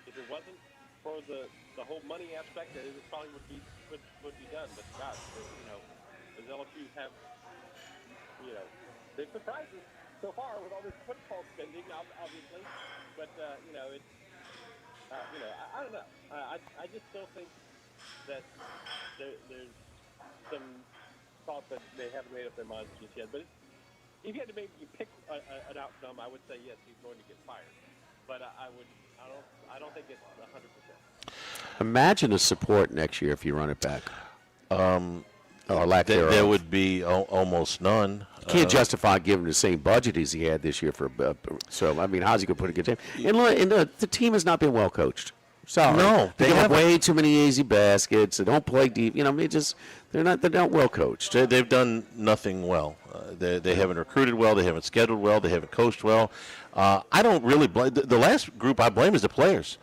If it wasn't for the whole money aspect, it probably would be done. But gosh, the LSU have big surprises so far with all this football spending, obviously. But I don't know. I just still think that there's some thought that they haven't made up their minds just yet. But if you had to maybe pick an outcome, I would say yes, he's going to get fired. But I don't think it's 100%. Imagine the support next year if you run it back. Or lack thereof. There would be almost none. You can't justify giving the same budget as he had this year for. So I mean, how's he going to put a good team? And the team has not been well coached. Sorry. No, they have way too many easy baskets. They don't play deep. They're not well coached. They've done nothing well. They haven't recruited well. They haven't scheduled well. They haven't coached well. I don't really blame the last group. I blame is the players.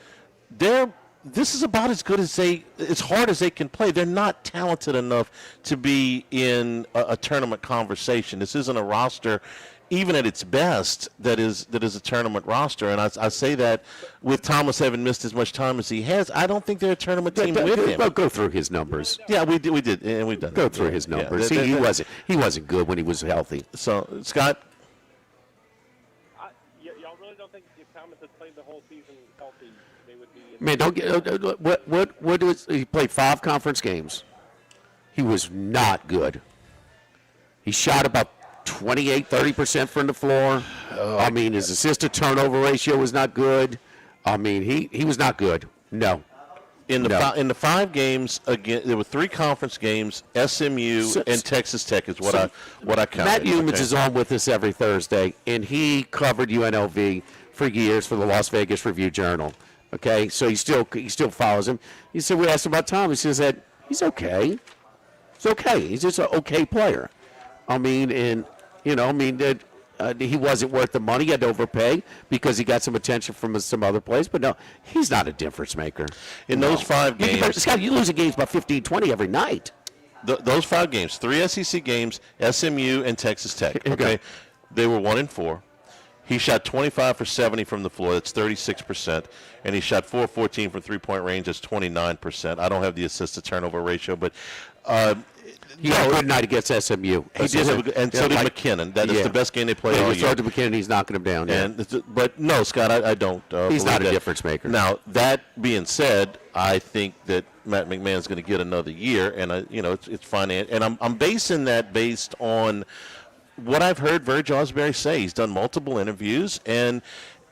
This is about as good as hard as they can play. They're not talented enough to be in a tournament conversation. This isn't a roster, even at its best, that is a tournament roster. And I say that with Thomas having missed as much time as he has, I don't think they're a tournament team with him. Well, go through his numbers. Yeah, we did, and we've done. Go through his numbers. He wasn't good when he was healthy. So Scott. Y'all really don't think if Thomas had played the whole season healthy, they would be? Man, don't get what was he played 5 conference games. He was not good. He shot about 28-30% from the floor. I mean, his assist-to-turnover ratio was not good. I mean, he was not good. No. In the 5 games, again, there were 3 conference games. SMU and Texas Tech is what I counted. Matt Humans is on with us every Thursday, and he covered UNLV for years for the Las Vegas Review-Journal. Okay, so he still follows him. He said, we asked him about Tom. He says that he's okay. He's okay. He's just an okay player. I mean, and he wasn't worth the money. He had to overpay because he got some attention from some other place. But no, he's not a difference maker. In those 5 games, Scott, you lose games by 15, 20 every night. Those 5 games, 3 SEC games, SMU and Texas Tech. Okay, they were 1-4. He shot 25 for 70 from the floor. That's 36%. And he shot 4-14 from three-point range. That's 29%. I don't have the assist-to-turnover ratio, but he had a good night against SMU. He did have and so did McKinnon. That is the best game they played all year. To McKinnon, he's knocking him down. But no, Scott, I don't. He's not a difference maker. Now, that being said, I think that Matt McMahon's going to get another year, and it's fine. And I'm basing that based on what I've heard Verge Osbury say. He's done multiple interviews, and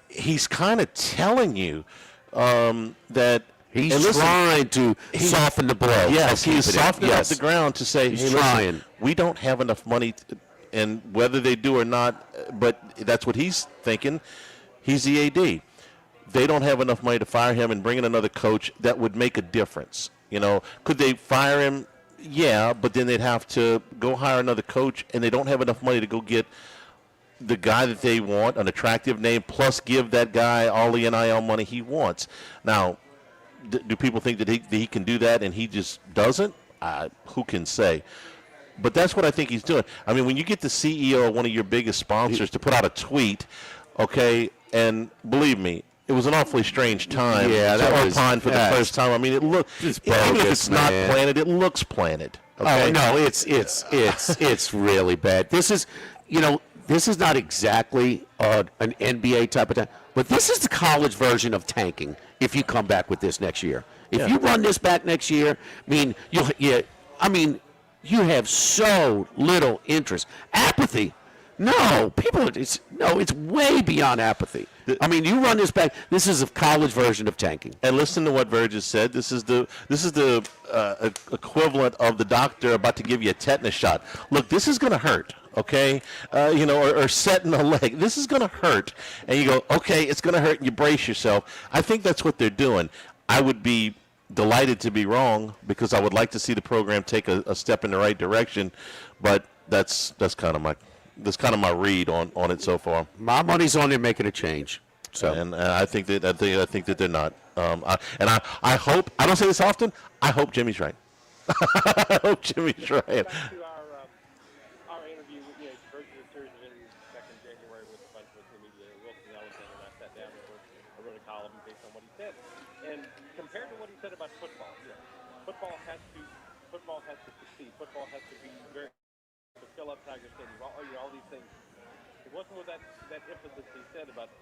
he's kind of telling you that he's trying to soften the blow. Yes, he's softening up the ground to say, he's trying. Listen, we don't have enough money, and whether they do or not, but that's what he's thinking. He's the AD. They don't have enough money to fire him and bring in another coach that would make a difference. Could they fire him Yeah, but then they'd have to go hire another coach, and they don't have enough money to go get the guy that they want, an attractive name, plus give that guy all the NIL money he wants. Now, do people think that he can do that and he just doesn't? Who can say? But that's what I think he's doing. I mean, when you get the CEO of one of your biggest sponsors to put out a tweet, okay, and believe me, it was an awfully strange time to opine for the first time. I mean, it looked, even if it's not planted, it looks planted. Okay? Oh no, it's really bad. This is, this is not exactly an NBA type of time, but this is the college version of tanking. If you come back with this next year, if you run this back next year, you have so little interest, apathy. No, it's way beyond apathy. I mean, you run this back. This is a college version of tanking. And listen to what Verge has said. This is the equivalent of the doctor about to give you a tetanus shot. Look, this is going to hurt. Okay, or setting a leg. This is going to hurt, and you go, okay, it's going to hurt, and you brace yourself. I think that's what they're doing. I would be delighted to be wrong because I would like to see the program take a step in the right direction, but that's kind of my read on it so far. My money's on them making a change. So, and I think that they're not. I hope, I don't say this often, I hope Jimmy's right. I hope Jimmy's right. Our interview, Verge did a series of interviews back in January with a bunch of the media, Wilson Ellison, and I sat down and I wrote a column based on what he said. And compared to what he said about football, football has to succeed. Football has to be to fill up Tiger Stadium. All these things. It wasn't with that emphasis he said about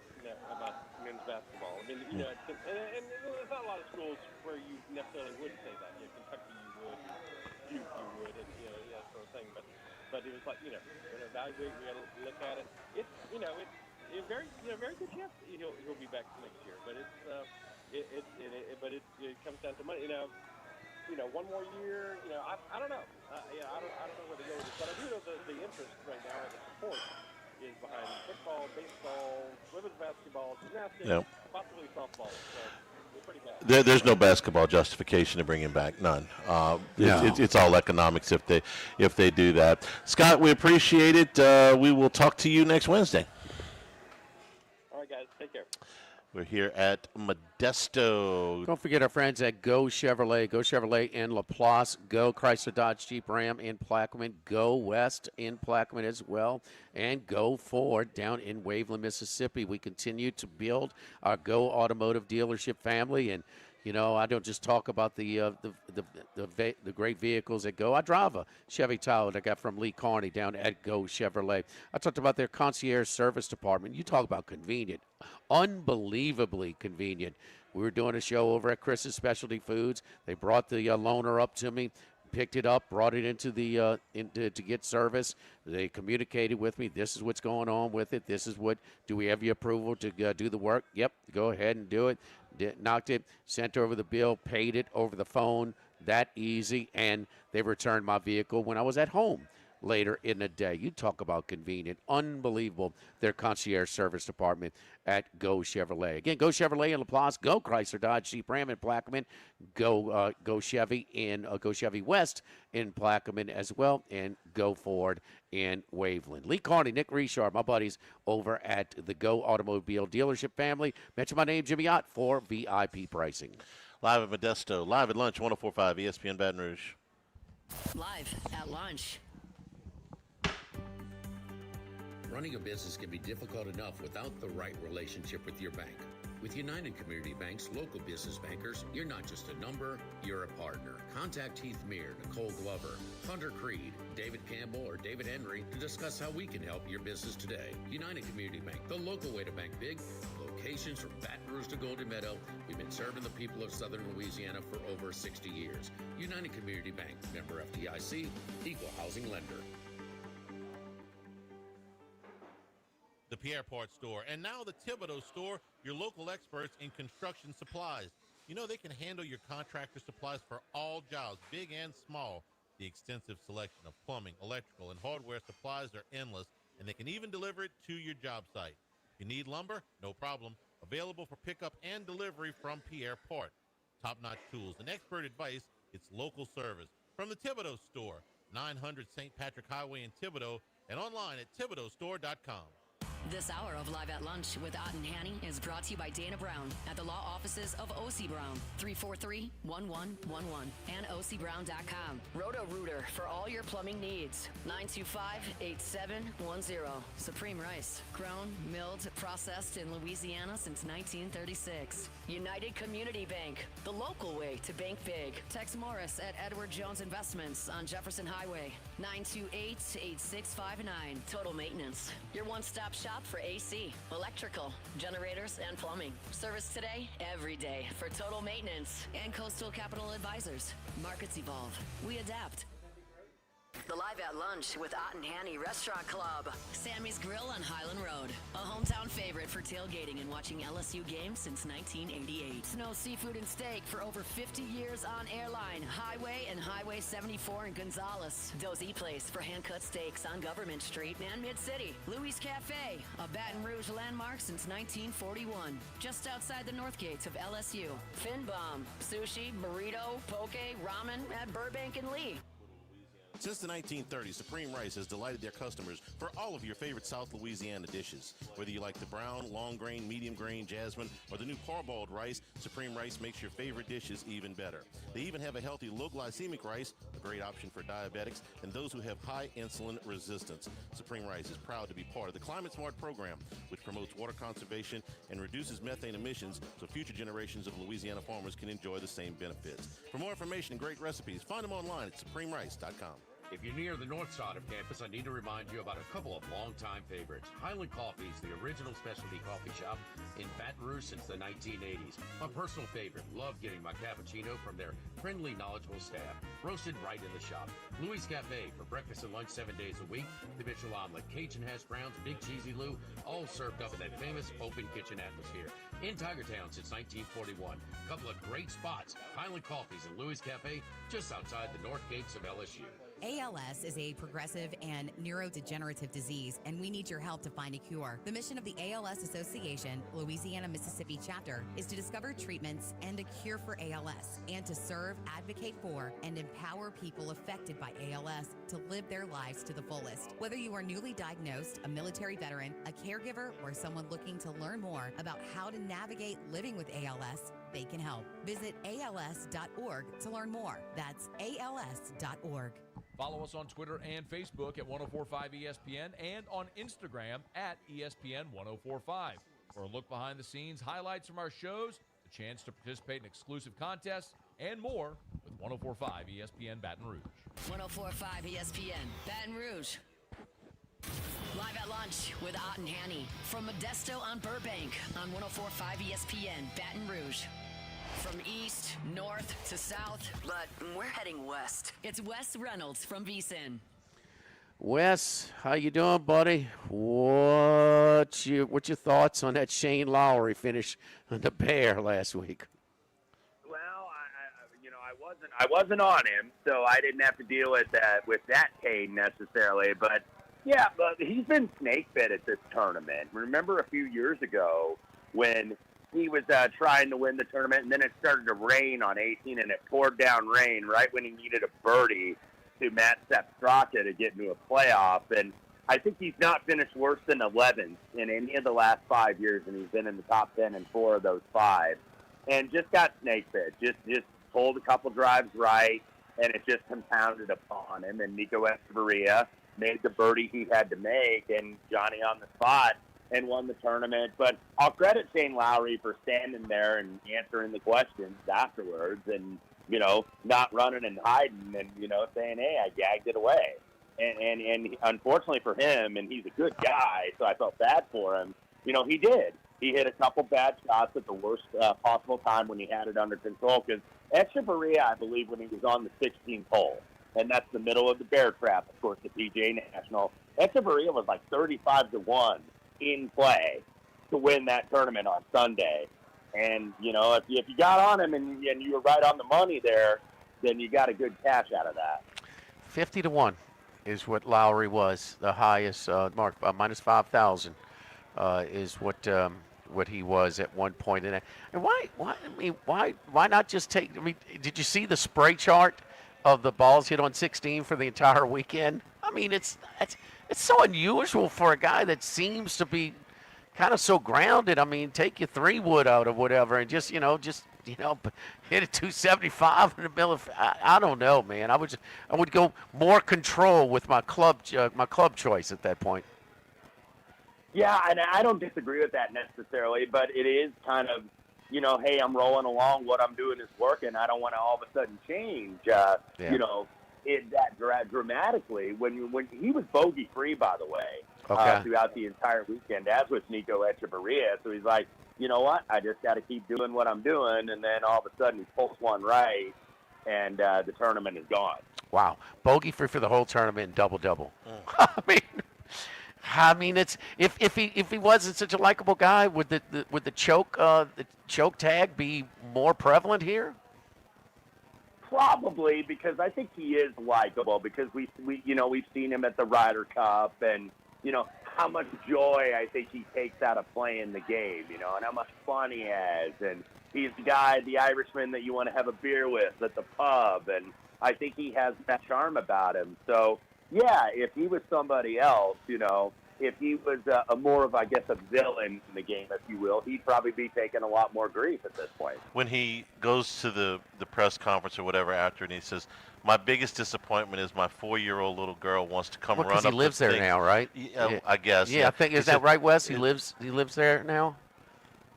men's basketball. I mean, and there's not a lot of schools where you necessarily would say that. Kentucky, you would, Duke, you would, and that sort of thing. But it was like, we're gonna evaluate, we're gonna look at it. It's very good chance he'll be back next year. But it comes down to money. One more year. I don't know. I don't know where to go with this, but I do know the interest right now in the support is behind football, baseball, women's basketball, gymnastics, possibly softball. So it's pretty bad. There's no basketball justification to bring him back. None. It's all economics if they do that. Scott, we appreciate it. We will talk to you next Wednesday. All right, guys. Take care. We're here at Modesto. Don't forget our friends at Go Chevrolet. Go Chevrolet in LaPlace. Go Chrysler Dodge Jeep Ram in Plaquemine. Go West in Plaquemine as well. And Go Ford down in Waveland, Mississippi. We continue to build our Go Automotive dealership family. And, I don't just talk about the great vehicles that Go. I drive a Chevy Tahoe that I got from Lee Carney down at Go Chevrolet. I talked about their concierge service department. You talk about convenient. Unbelievably convenient. We were doing a show over at Chris's Specialty Foods. They brought the loaner up to me, picked it up, brought it into to get service. They communicated with me. This is what's going on with it. This is what. Do we have your approval to do the work? Yep. Go ahead and do it. Knocked it, sent over the bill, paid it over the phone. That easy, and they returned my vehicle when I was at home later in the day. You talk about convenient. Unbelievable. Their concierge service department at Go Chevrolet. Again, Go Chevrolet in LaPlace. Go Chrysler Dodge Jeep Ram in Plaquemine. Go Chevy in Go Chevy West in Plaquemine as well. And Go Ford in Waveland. Lee Carney, Nick Richard, my buddies over at the Go Automobile Dealership family. Mention my name, Jimmy Ott, for VIP pricing. Live at Modesto. Live at lunch, 104.5 ESPN Baton Rouge. Live at lunch. Running a business can be difficult enough without the right relationship with your bank. With United Community Bank's local business bankers, you're not just a number, you're a partner. Contact Heath Meir, Nicole Glover, Hunter Creed, David Campbell, or David Henry to discuss how we can help your business today. United Community Bank, the local way to bank big. Locations from Baton Rouge to Golden Meadow. We've been serving the people of Southern Louisiana for over 60 years. United Community Bank, member FDIC, equal housing lender. The Pierreport Store, and now the Thibodeau Store, your local experts in construction supplies. They can handle your contractor supplies for all jobs, big and small. The extensive selection of plumbing, electrical, and hardware supplies are endless, and they can even deliver it to your job site. If you need lumber, no problem. Available for pickup and delivery from Pierreport. Top-notch tools and expert advice, it's local service. from the Thibodeau Store, 900 St. Patrick Highway in Thibodeau, and online at ThibodeauStore.com. This hour of Live at Lunch with Ott and Hanny is brought to you by Dana Brown at the law offices of O.C. Brown, 343-1111 and OCBrown.com. Roto-Rooter for all your plumbing needs, 925-8710. Supreme Rice, grown, milled, processed in Louisiana since 1936. United Community Bank, the local way to bank big. Tex Morris at Edward Jones Investments on Jefferson Highway, 928-8659. Total Maintenance, your one-stop shop for AC, electrical, generators, and plumbing. Service today, every day for Total Maintenance and Coastal Capital Advisors. Markets evolve. We adapt. The Live at Lunch with Ott and Hanny Restaurant Club. Sammy's Grill on Highland Road. A hometown favorite for tailgating and watching LSU games since 1988. Snow Seafood and Steak for over 50 years on Airline, Highway, and Highway 74 in Gonzales. Dozy Place for hand-cut steaks on Government Street and Mid-City. Louis Cafe, a Baton Rouge landmark since 1941. Just outside the north gates of LSU. Fin Bomb, sushi, burrito, poke, ramen at Burbank and Lee. Since the 1930s, Supreme Rice has delighted their customers for all of your favorite South Louisiana dishes. Whether you like the brown, long grain, medium grain, jasmine, or the new parboiled rice, Supreme Rice makes your favorite dishes even better. They even have a healthy low glycemic rice, a great option for diabetics and those who have high insulin resistance. Supreme Rice is proud to be part of the Climate Smart program, which promotes water conservation and reduces methane emissions so future generations of Louisiana farmers can enjoy the same benefits. For more information and great recipes, find them online at supremerice.com. If you're near the north side of campus, I need to remind you about a couple of longtime favorites. Highland Coffee is the original specialty coffee shop in Baton Rouge since the 1980s. My personal favorite, love getting my cappuccino from their friendly, knowledgeable staff, roasted right in the shop. Louis Cafe for breakfast and lunch 7 days a week. The Mitchell omelet, Cajun hash browns, Big Cheesy Lou, all served up in that famous open kitchen atmosphere. In Tigertown since 1941. A couple of great spots, Highland Coffees and Louis Cafe, just outside the north gates of LSU. ALS is a progressive and neurodegenerative disease, and we need your help to find a cure. The mission of the ALS Association, Louisiana, Mississippi chapter, is to discover treatments and a cure for ALS, and to serve, advocate for, and empower people affected by ALS to live their lives to the fullest. Whether you are newly diagnosed, a military veteran, a caregiver, or someone looking to learn more about how to navigate living with ALS, they can help. Visit als.org to learn more. That's als.org. Follow us on Twitter and Facebook at 1045 ESPN and on Instagram at ESPN 1045. For a look behind the scenes, highlights from our shows, a chance to participate in exclusive contests, and more with 1045 ESPN Baton Rouge. 1045 ESPN Baton Rouge. Live at Lunch with Ott and Hanny from Modesto on Burbank on 1045 ESPN Baton Rouge. From east, north to south, but we're heading west. It's Wes Reynolds from VSiN. Wes, how you doing, buddy? What's your thoughts on that Shane Lowry finish on the Bear last week? Well, I wasn't on him, so I didn't have to deal with that pain necessarily. But yeah, but he's been snake bit at this tournament. Remember a few years ago when he was trying to win the tournament, and then it started to rain on 18, and it poured down rain right when he needed a birdie to Matt Straka to get into a playoff. And I think he's not finished worse than 11th in any of the last 5 years, and he's been in the top 10 in 4 of those 5. And just got snake bit. Just pulled a couple drives right, and it just compounded upon him. And Nico Echeverria made the birdie he had to make, and Johnny on the spot, and won the tournament. But I'll credit Shane Lowry for standing there and answering the questions afterwards and, not running and hiding and, saying, hey, I gagged it away. And unfortunately for him, and he's a good guy, so I felt bad for him, he did. He hit a couple bad shots at the worst possible time when he had it under control. Because Echeverria, I believe, when he was on the 16th hole, and that's the middle of the Bear Trap, of course, the PGA National, Echeverria was like 35-1 in play to win that tournament on Sunday. And, if you got on him and you were right on the money there, then you got a good cash out of that. 50-1 is what Lowry was, the highest mark, minus 5,000 is what he was at one point. And why not just take? I mean, did you see the spray chart of the balls hit on 16 for the entire weekend. I mean, it's so unusual for a guy that seems to be kind of so grounded. I mean, take your 3-wood out or whatever and just hit a 275 in the middle of. I don't know, man. I would go more control with my club choice at that point. Yeah, and I don't disagree with that necessarily, but it is kind of, hey, I'm rolling along. What I'm doing is working. I don't want to all of a sudden change, that dramatically. When he was bogey free, by the way, throughout the entire weekend, as was Nico Echeverria. So he's like, you know what? I just got to keep doing what I'm doing, and then all of a sudden he pulls one right, and the tournament is gone. Wow, bogey free for the whole tournament, double. I mean, it's if he wasn't such a likable guy, would the choke tag be more prevalent here? Probably, because I think he is likable, because we've seen him at the Ryder Cup, and how much joy I think he takes out of playing the game, and how much fun he has, and he's the Irishman that you want to have a beer with at the pub, and I think he has that charm about him. So yeah, if he was somebody else, if he was a more of, I guess, a villain in the game, if you will, he'd probably be taking a lot more grief at this point. When he goes to the press conference or whatever after, and he says, my biggest disappointment is my 4-year-old little girl wants to come run up the thing. He lives there now, right? Yeah, I guess. Yeah, I think, is that right, Wes? He lives there now?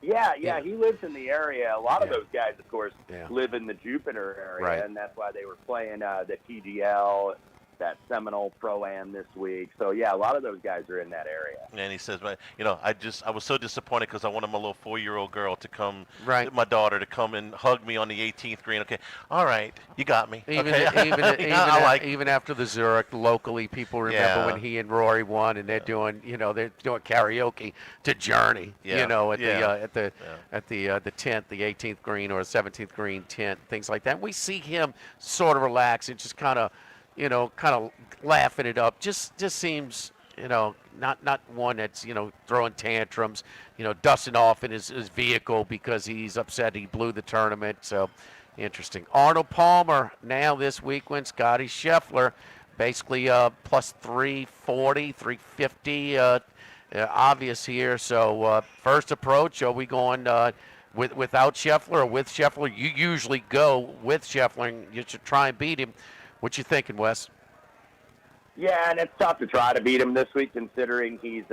Yeah, he lives in the area. A lot of those guys, of course, live in the Jupiter area, and that's why they were playing the TGL, that Seminole Pro-Am this week. So, yeah, a lot of those guys are in that area. And he says, I was so disappointed because I wanted my little 4-year-old girl to come, my daughter to come and hug me on the 18th green. Okay, all right, you got me. Even after the Zurich, locally, people remember when he and Rory won, and they're doing karaoke to Journey, at the 10th, the 18th green or 17th green tent, things like that. We see him sort of relax and just kind of laughing it up. Just seems, not one that's, throwing tantrums, dusting off in his vehicle because he's upset he blew the tournament. So interesting. Arnold Palmer now this week wins Scotty Scheffler, basically plus 340, 350, obvious here. So first approach, are we going without Scheffler or with Scheffler? You usually go with Scheffler, and you should try and beat him. What you thinking, Wes? Yeah, and it's tough to try to beat him this week, considering he's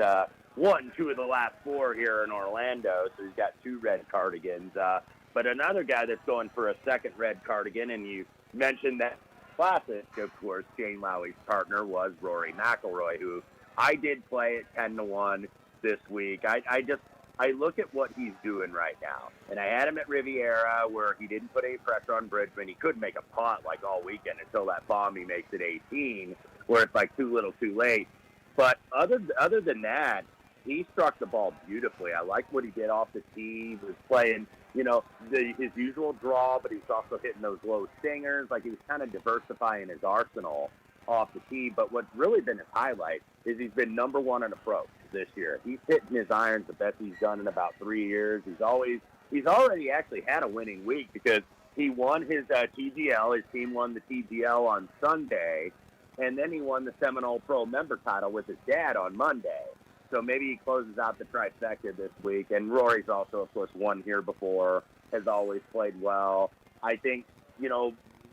won 2 of the last 4 here in Orlando, so he's got 2 red cardigans. But another guy that's going for a second red cardigan, and you mentioned that classic, of course, Shane Lowry's partner was Rory McIlroy, who I did play at 10-1 this week. I look at what he's doing right now, and I had him at Riviera where he didn't put any pressure on Bridgman. He couldn't make a putt like all weekend until that bomb he makes at 18, where it's like too little too late. But other than that, he struck the ball beautifully. I liked what he did off the tee. He was playing, his usual draw, but he's also hitting those low stingers. Like, he was kind of diversifying his arsenal off the tee. But what's really been his highlight is he's been number 1 in approach this year. He's hitting his irons the best he's done in about 3 years. He's already actually had a winning week because he won his TGL. His team won the TGL on Sunday, and then he won the Seminole Pro member title with his dad on Monday. So maybe he closes out the trifecta this week. And Rory's also, of course, won here before, has always played well. I think,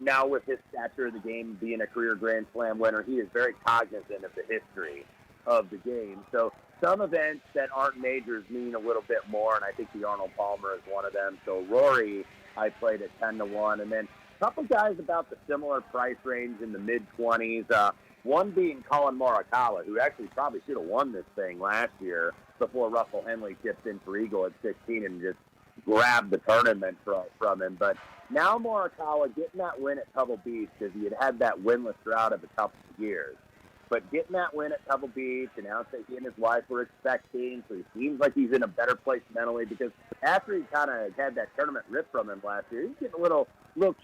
now with his stature of the game, being a career Grand Slam winner, he is very cognizant of the history of the game. So some events that aren't majors mean a little bit more, and I think the Arnold Palmer is one of them. So Rory, I played at 10-1. And then a couple guys about the similar price range in the mid-20s. One being Colin Morikawa, who actually probably should have won this thing last year before Russell Henley tipped in for eagle at 16 and just grabbed the tournament from him. But now Morikawa getting that win at Pebble Beach, because he had that winless drought of a couple of years. But getting that win at Pebble Beach, announced that he and his wife were expecting, so he seems like he's in a better place mentally, because after he kind of had that tournament ripped from him last year, he's getting a little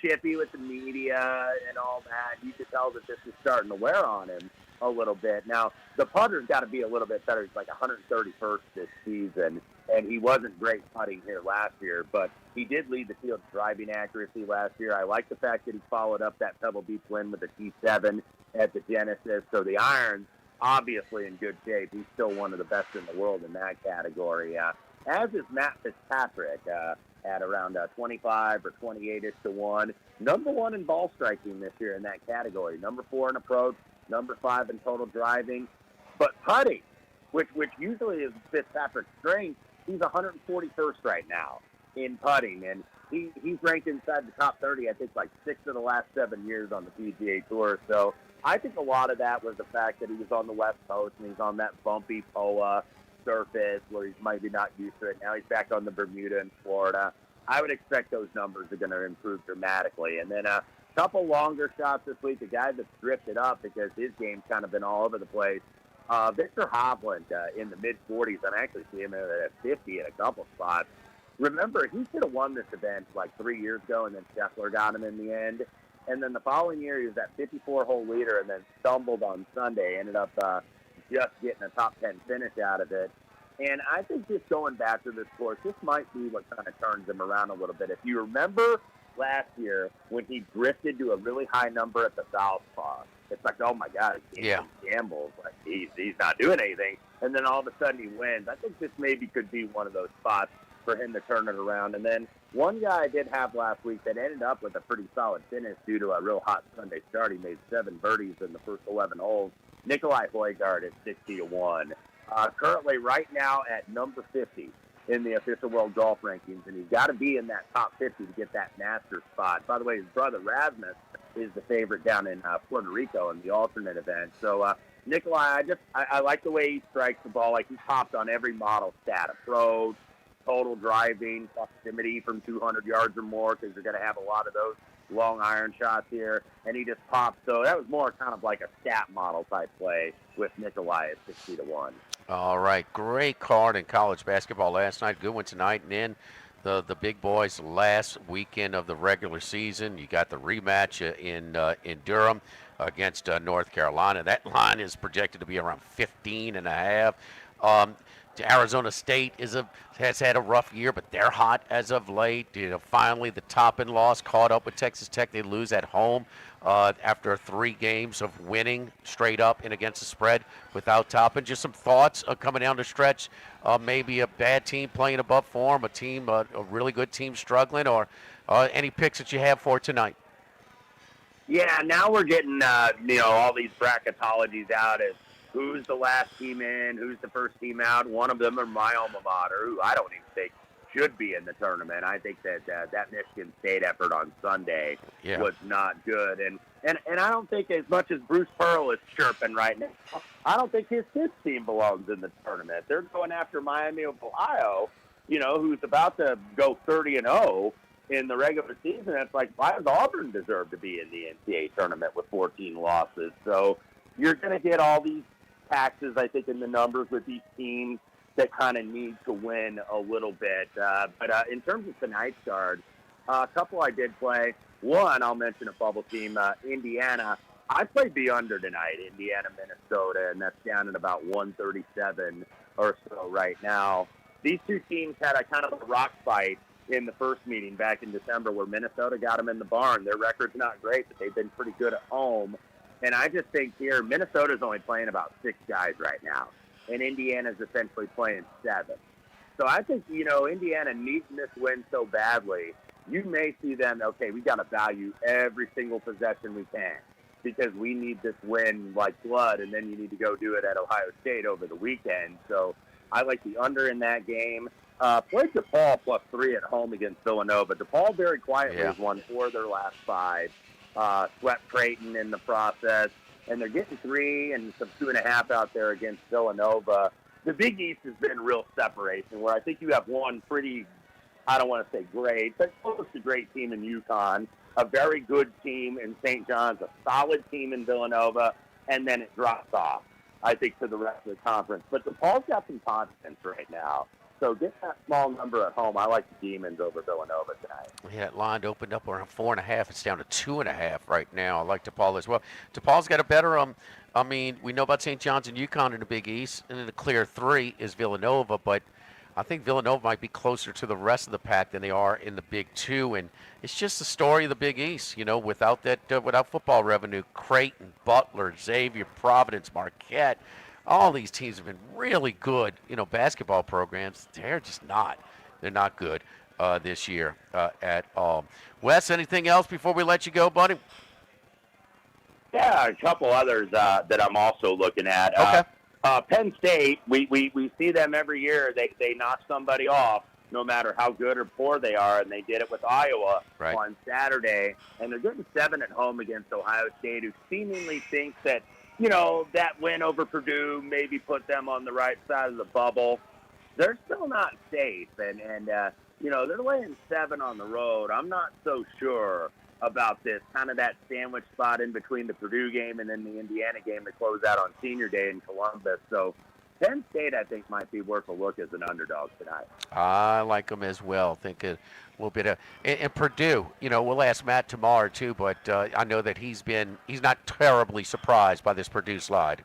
chippy with the media and all that. You could tell that this is starting to wear on him. a little bit. Now, the putter's got to be a little bit better. He's like 131st this season, and he wasn't great putting here last year, but he did lead the field driving accuracy last year. I like the fact that he followed up that Pebble Beach win with a T7 at the Genesis. So the irons, obviously in good shape. He's still one of the best in the world in that category. As is Matt Fitzpatrick at around 25 or 28-ish to 1. Number 1 in ball striking this year in that category. Number 4 in approach. Number 5 in total driving. But putting, which usually is Fitzpatrick's strength, he's 141st right now in putting. And he's ranked inside the top 30, I think, like 6 of the last 7 years on the PGA Tour. So I think a lot of that was the fact that he was on the West Coast and he's on that bumpy POA surface where he's maybe not used to it. Now he's back on the Bermuda in Florida. I would expect those numbers are going to improve dramatically. And then a couple longer shots this week, a guy that's drifted up because his game's kind of been all over the place. Victor Hovland in the mid-40s, and I actually see him at 50 in a couple spots. Remember, he should have won this event like 3 years ago, and then Scheffler got him in the end. And then the following year, he was that 54-hole leader and then stumbled on Sunday, ended up just getting a top 10 finish out of it. And I think just going back to this course, this might be what kind of turns him around a little bit. If you remember last year when he drifted to a really high number at the Southpaw, it's like, oh my God, he gambles. Like he's not doing anything. And then all of a sudden he wins. I think this maybe could be one of those spots for him to turn it around. And then one guy I did have last week that ended up with a pretty solid finish due to a real hot Sunday start. He made 7 birdies in the first 11 holes. Nikolai Højgaard at 60 to 1. Currently right now at number 50 in the official world golf rankings, and he's got to be in that top 50 to get that master spot. By the way, his brother Rasmus is the favorite down in Puerto Rico in the alternate event. So Nikolai, I like the way he strikes the ball. Like he's topped on every model stat: approach, total driving, proximity from 200 yards or more, because you're going to have a lot of those long iron shots here, and he just popped. So that was more kind of like a stat model type play with Nikolai at 60 to 1. All right, great card in college basketball last night. Good one tonight, and then the big boys last weekend of the regular season. You got the rematch in Durham against North Carolina. That line is projected to be around 15.5. Arizona State has had a rough year, but they're hot as of late. Finally, the Toppin loss caught up with Texas Tech. They lose at home after 3 games of winning straight up and against the spread without Toppin. Just some thoughts coming down the stretch. Maybe a bad team playing above form, a really good team struggling, or any picks that you have for tonight. Yeah, now we're getting all these bracketologies out as who's the last team in, who's the first team out. One of them are my alma mater, who I don't even think should be in the tournament. I think that that Michigan State effort on Sunday was not good. And I don't think, as much as Bruce Pearl is chirping right now, I don't think his team belongs in the tournament. They're going after Miami of Ohio, who's about to go 30-0 in the regular season. It's like, why does Auburn deserve to be in the NCAA tournament with 14 losses? So you're going to get all these taxes, I think, in the numbers with these teams that kind of need to win a little bit. But in terms of tonight's card, a couple I did play. One, I'll mention a bubble team, Indiana. I played the under tonight, Indiana, Minnesota, and that's down at about 137 or so right now. These two teams had a kind of a rock fight in the first meeting back in December where Minnesota got them in the barn. Their record's not great, but they've been pretty good at home. And I just think here, Minnesota's only playing about 6 guys right now, and Indiana's essentially playing 7. So I think, Indiana needs this win so badly, you may see them, okay, we got to value every single possession we can because we need this win like blood, and then you need to go do it at Ohio State over the weekend. So I like the under in that game. Played DePaul +3 at home against Villanova. DePaul very quietly has won 4 of their last 5. Swept Creighton in the process, and they're getting 3 and some 2.5 out there against Villanova. The Big East has been real separation, where I think you have one pretty, I don't want to say great, but close to great team in UConn, a very good team in St. John's, a solid team in Villanova, and then it drops off, I think, to the rest of the conference. But DePaul's got some confidence right now. So get that small number at home. I like the Demons over Villanova tonight. Yeah, that line opened up around 4.5. It's down to 2.5 right now. I like DePaul as well. DePaul's got a better I mean, we know about St. John's and UConn in the Big East, and then the clear 3 is Villanova, but I think Villanova might be closer to the rest of the pack than they are in the Big 2, and it's just the story of the Big East. Without that, without football revenue, Creighton, Butler, Xavier, Providence, Marquette, all these teams have been really good. Basketball programs, they're just not. They're not good this year at all. Wes, anything else before we let you go, buddy? Yeah, a couple others that I'm also looking at. Okay. Penn State, we see them every year. They knock somebody off, no matter how good or poor they are, and they did it with Iowa on Saturday. And they're getting 7 at home against Ohio State, who seemingly thinks that, that win over Purdue maybe put them on the right side of the bubble. They're still not safe, and they're laying 7 on the road. I'm not so sure about this, kind of that sandwich spot in between the Purdue game and then the Indiana game to close out on Senior Day in Columbus. So Penn State, I think, might be worth a look as an underdog tonight. I like them as well. Think a little bit of and Purdue. We'll ask Matt tomorrow too, but I know that he's not terribly surprised by this Purdue slide.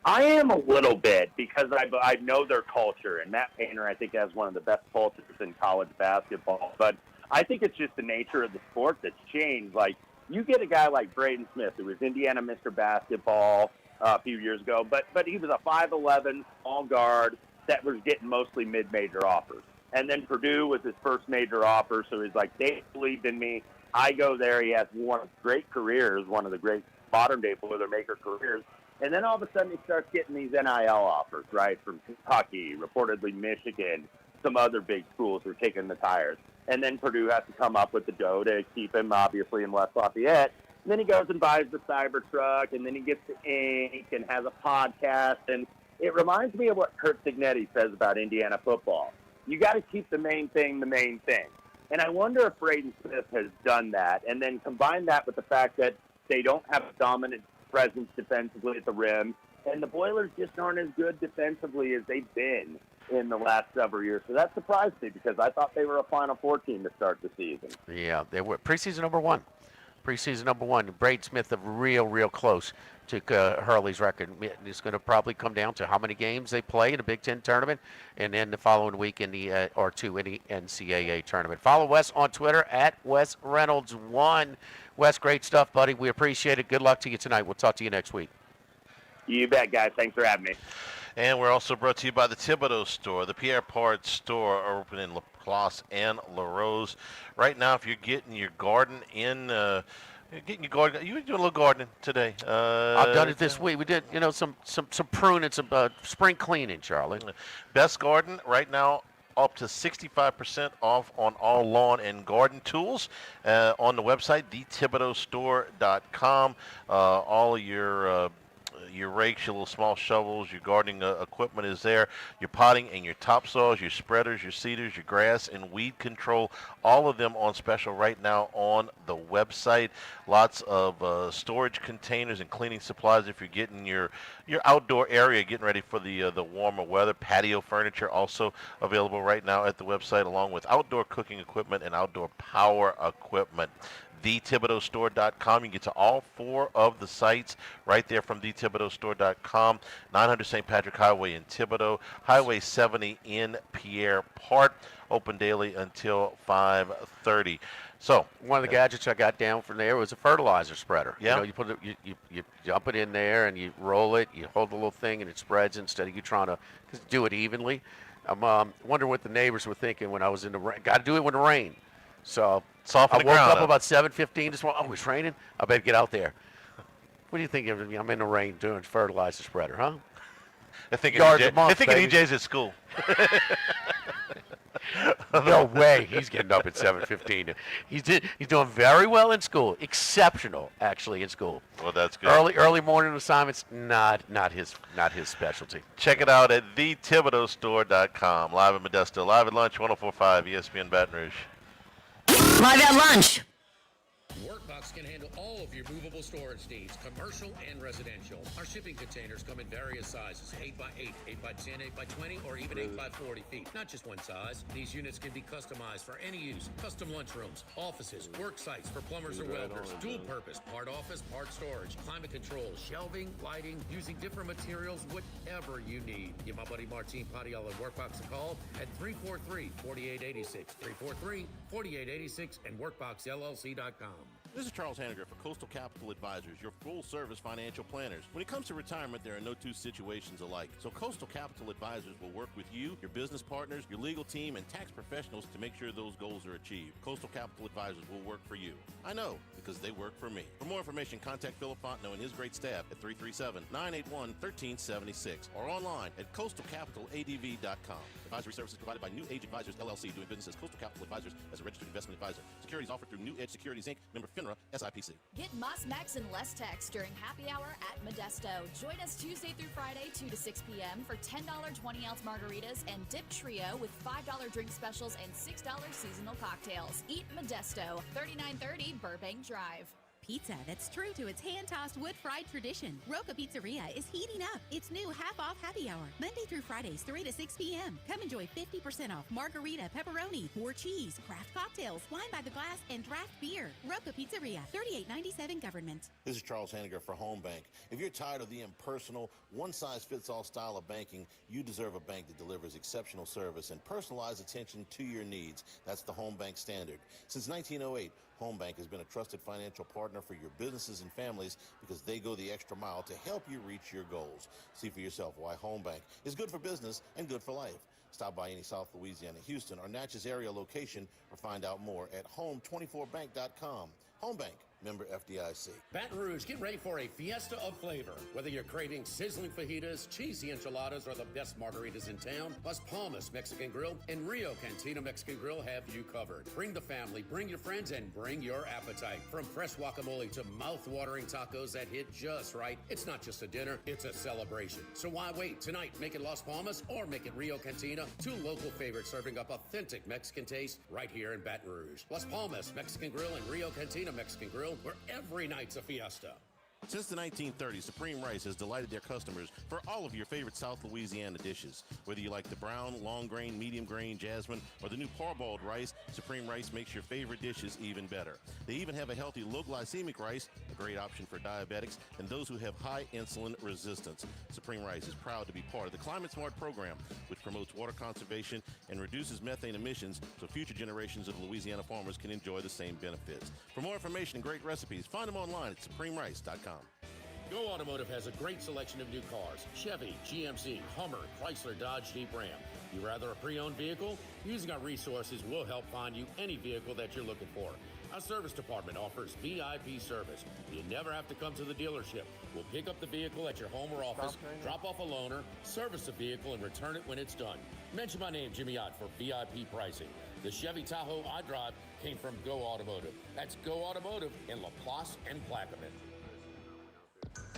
I am a little bit because I know their culture, and Matt Painter, I think, has one of the best cultures in college basketball. But I think it's just the nature of the sport that's changed. Like, you get a guy like Braden Smith, who was Indiana Mr. Basketball a few years ago, but he was a 5'11", small guard that was getting mostly mid-major offers. And then Purdue was his first major offer, so he's like, they believed in me. I go there. He has one of the great careers, one of the great modern-day Boilermaker careers. And then all of a sudden he starts getting these NIL offers, right, from Kentucky, reportedly Michigan, some other big schools who are kicking the tires. And then Purdue has to come up with the dough to keep him, obviously, in West Lafayette. And then he goes and buys the Cybertruck, and then he gets the ink and has a podcast. And it reminds me of what Kurt Signetti says about Indiana football. You got to keep the main thing the main thing. And I wonder if Braden Smith has done that, and then combine that with the fact that they don't have a dominant presence defensively at the rim, and the Boilers just aren't as good defensively as they've been in the last several years. So that surprised me because I thought they were a Final Four team to start the season. Yeah, they were preseason number 1. Preseason number 1. Braden Smith, real close to Hurley's record. It's going to probably come down to how many games they play in the Big Ten tournament, and then the following week in the or 2 in the NCAA tournament. Follow Wes on Twitter at WesReynolds1. Wes, great stuff, buddy. We appreciate it. Good luck to you tonight. We'll talk to you next week. You bet, guys. Thanks for having me. And we're also brought to you by the Thibodeau Store. The Pierre Pard Store are open in La Place and La Rose. Right now, if you're getting your garden in, you were doing a little gardening today. I've done it this week. We did, some pruning, some spring cleaning, Charlie. Best Garden right now, up to 65% off on all lawn and garden tools on the website, thethibodeaustore.com. All of your rakes, your little small shovels, your gardening equipment is there. Your potting and your topsoils, your spreaders, your seeders, your grass and weed control, all of them on special right now on the website. Lots of storage containers and cleaning supplies if you're getting your outdoor area, getting ready for the warmer weather. Patio furniture also available right now at the website, along with outdoor cooking equipment and outdoor power equipment. thethibodeaustore.com. You can get to all 4 of the sites right there from thethibodeaustore.com. 900 St. Patrick Highway in Thibodaux, Highway 70 in Pierre Part, open daily until 5:30. So one of the gadgets I got down from there was a fertilizer spreader. Yeah. You put it, you dump it in there and you roll it. You hold the little thing and it spreads instead of you trying to do it evenly. I'm wondering what the neighbors were thinking when I was in the rain. Got to do it when it rained. So I woke up about 7:15 this morning. Oh, it's raining. I better get out there. What do you think of me? I'm in the rain doing fertilizer spreader, huh? They're thinking EJ's at school. No way. He's getting up at 7:15. He's doing very well in school. Exceptional, actually, in school. Well, that's good. Early morning assignments, not his specialty. Check it out at thethibodeaustore.com. Live in Modesto. Live at lunch, 104.5 ESPN Baton Rouge. Live at lunch. Work on Workbox can handle all of your movable storage needs, commercial and residential. Our shipping containers come in various sizes, 8x8, 8x10, 8x20, or even 8x40 feet. Not just one size. These units can be customized for any use. Custom lunchrooms, offices, work sites for plumbers or welders, dual purpose, part office, part storage, climate control, shelving, lighting, using different materials, whatever you need. Give my buddy Martin Padial at Workbox a call at 343-4886, 343-4886, and workboxllc.com. This is Charles Hanniger for Coastal Capital Advisors, your full-service financial planners. When it comes to retirement, there are no two situations alike. So Coastal Capital Advisors will work with you, your business partners, your legal team, and tax professionals to make sure those goals are achieved. Coastal Capital Advisors will work for you. I know, because they work for me. For more information, contact Philip Fontenot and his great staff at 337-981-1376 or online at coastalcapitaladv.com. Advisory services provided by New Age Advisors, LLC, doing business as Coastal Capital Advisors as a registered investment advisor. Securities offered through New Edge Securities, Inc., member FINRA, SIPC. Get Moss Max and less tax during happy hour at Modesto. Join us Tuesday through Friday, 2 to 6 p.m. for $10 20-ounce margaritas and dip trio with $5 drink specials and $6 seasonal cocktails. Eat Modesto, 3930 Burbank Drive. Pizza that's true to its hand-tossed wood-fried tradition. Roca Pizzeria is heating up its new half-off happy hour, Monday through Fridays, 3 to 6 p.m. Come enjoy 50% off margarita, pepperoni, more cheese, craft cocktails, wine by the glass, and draft beer. Roca Pizzeria, 3897 Government. This is Charles Hanniger for Home Bank. If you're tired of the impersonal, one-size-fits-all style of banking, you deserve a bank that delivers exceptional service and personalized attention to your needs. That's the Home Bank standard. Since 1908, Home Bank has been a trusted financial partner for your businesses and families because they go the extra mile to help you reach your goals. See for yourself why Home Bank is good for business and good for life. Stop by any South Louisiana, Houston, or Natchez area location or find out more at home24bank.com. Home Bank, member FDIC. Baton Rouge, get ready for a fiesta of flavor. Whether you're craving sizzling fajitas, cheesy enchiladas, or the best margaritas in town, Las Palmas Mexican Grill and Rio Cantina Mexican Grill have you covered. Bring the family, bring your friends, and bring your appetite. From fresh guacamole to mouth-watering tacos that hit just right, it's not just a dinner, it's a celebration. So why wait? Tonight, make it Las Palmas or make it Rio Cantina, two local favorites serving up authentic Mexican taste right here in Baton Rouge. Las Palmas Mexican Grill and Rio Cantina Mexican Grill, where every night's a fiesta. Since the 1930s, Supreme Rice has delighted their customers for all of your favorite South Louisiana dishes. Whether you like the brown, long grain, medium grain, jasmine, or the new parboiled rice, Supreme Rice makes your favorite dishes even better. They even have a healthy low glycemic rice, a great option for diabetics and those who have high insulin resistance. Supreme Rice is proud to be part of the Climate Smart program, which promotes water conservation and reduces methane emissions so future generations of Louisiana farmers can enjoy the same benefits. For more information and great recipes, find them online at supremerice.com. Go Automotive has a great selection of new cars. Chevy, GMC, Hummer, Chrysler, Dodge, Jeep, Ram. You rather a pre-owned vehicle? Using our resources will help find you any vehicle that you're looking for. Our service department offers VIP service. You never have to come to the dealership. We'll pick up the vehicle at your home or office, drop off a loaner, service the vehicle, and return it when it's done. Mention my name, Jimmy Ott, for VIP pricing. The Chevy Tahoe I drive came from Go Automotive. That's Go Automotive in LaPlace and Plaquemine.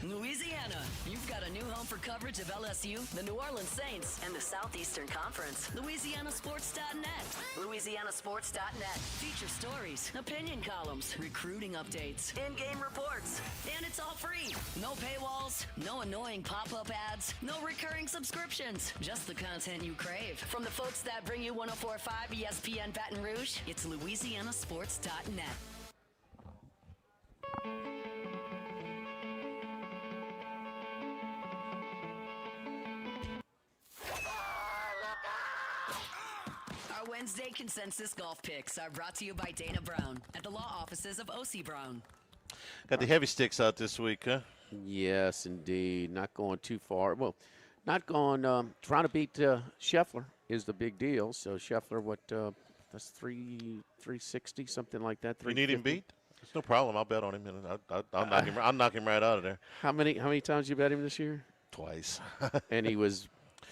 Louisiana, you've got a new home for coverage of LSU, the New Orleans Saints, and the Southeastern Conference. LouisianaSports.net. LouisianaSports.net. Feature stories, opinion columns, recruiting updates, in-game reports. And it's all free. No paywalls, no annoying pop-up ads, no recurring subscriptions. Just the content you crave. From the folks that bring you 104.5 ESPN Baton Rouge, it's LouisianaSports.net. Our Wednesday consensus golf picks are brought to you by Dana Brown at the law offices of O.C. Brown. Got the heavy sticks out this week, huh? Yes, indeed. Not going too far. Well, not going, trying to beat Scheffler is the big deal. So Scheffler, that's 360, something like that. You need him beat? It's no problem. I'll bet on him, and I'll knock him right out of there. How many times you bet him this year? Twice. And he was,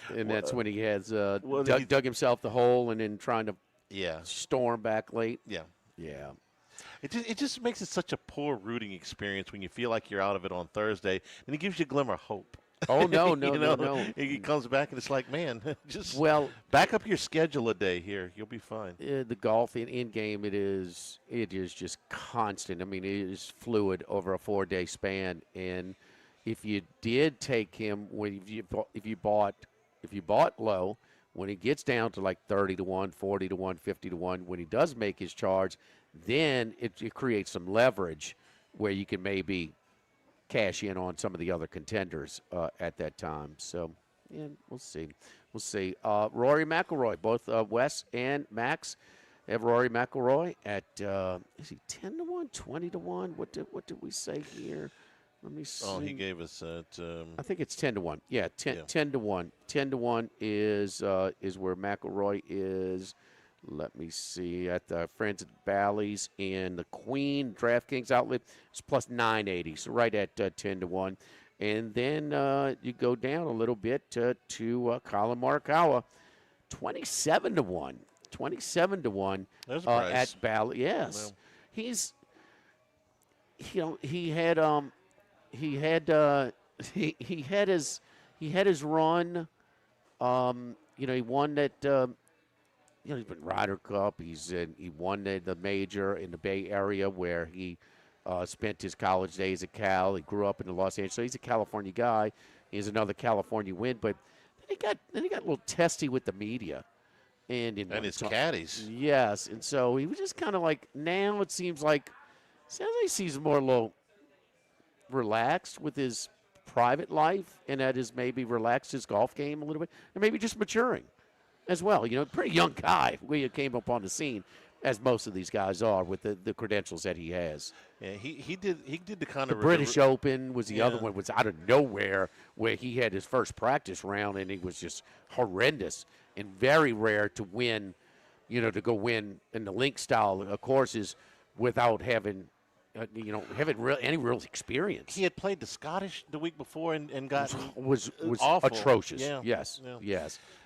and that's when he has dug himself the hole and then trying to storm back late. Yeah. Yeah. It just makes it such a poor rooting experience when you feel like you're out of it on Thursday, and it gives you a glimmer of hope. Oh, no, no, You no, know, no. He comes back and it's like, man, just back up your schedule a day here. You'll be fine. The golf in game, it is just constant. I mean, it is fluid over a 4-day span. And if you did take him, if you bought low, when he gets down to like 30 to 1, 40 to 1, 50 to 1, when he does make his charge, then it creates some leverage where you can maybe cash in on some of the other contenders at that time. So, yeah, we'll see. We'll see. Rory McIlroy, both Wes and Max have Rory McIlroy at is he 10 to 1, 20 to 1? What did we say here? Let me see. Oh, he gave us at. I think it's 10 to 1. Yeah, 10 to 1. 10 to 1 is where McIlroy is. Let me see. At the Friends at Bally's and the Queen DraftKings outlet, it's plus 980. So right at 10 to 1. And then you go down a little bit to Colin Morikawa, 27 to 1. 27 to 1 at Bally. Yes. Well, he's, he had his run. He won that. He's been Ryder Cup. He won the major in the Bay Area where he spent his college days at Cal. He grew up in the Los Angeles, so he's a California guy. He has another California win, but then he got a little testy with the media and his caddies. Yes, and so he was just kind of like, now it sounds like he's more a little relaxed with his private life, and that is maybe relaxed his golf game a little bit, and maybe just maturing as well. Pretty young guy when he came up on the scene, as most of these guys are with the credentials that he has. Yeah, he did the kind of the British Open was the other one, was out of nowhere where he had his first practice round and he was just horrendous and very rare to win, to go win in the link style courses without having any real experience. He had played the Scottish the week before and got was awful. atrocious. Yeah. Yes.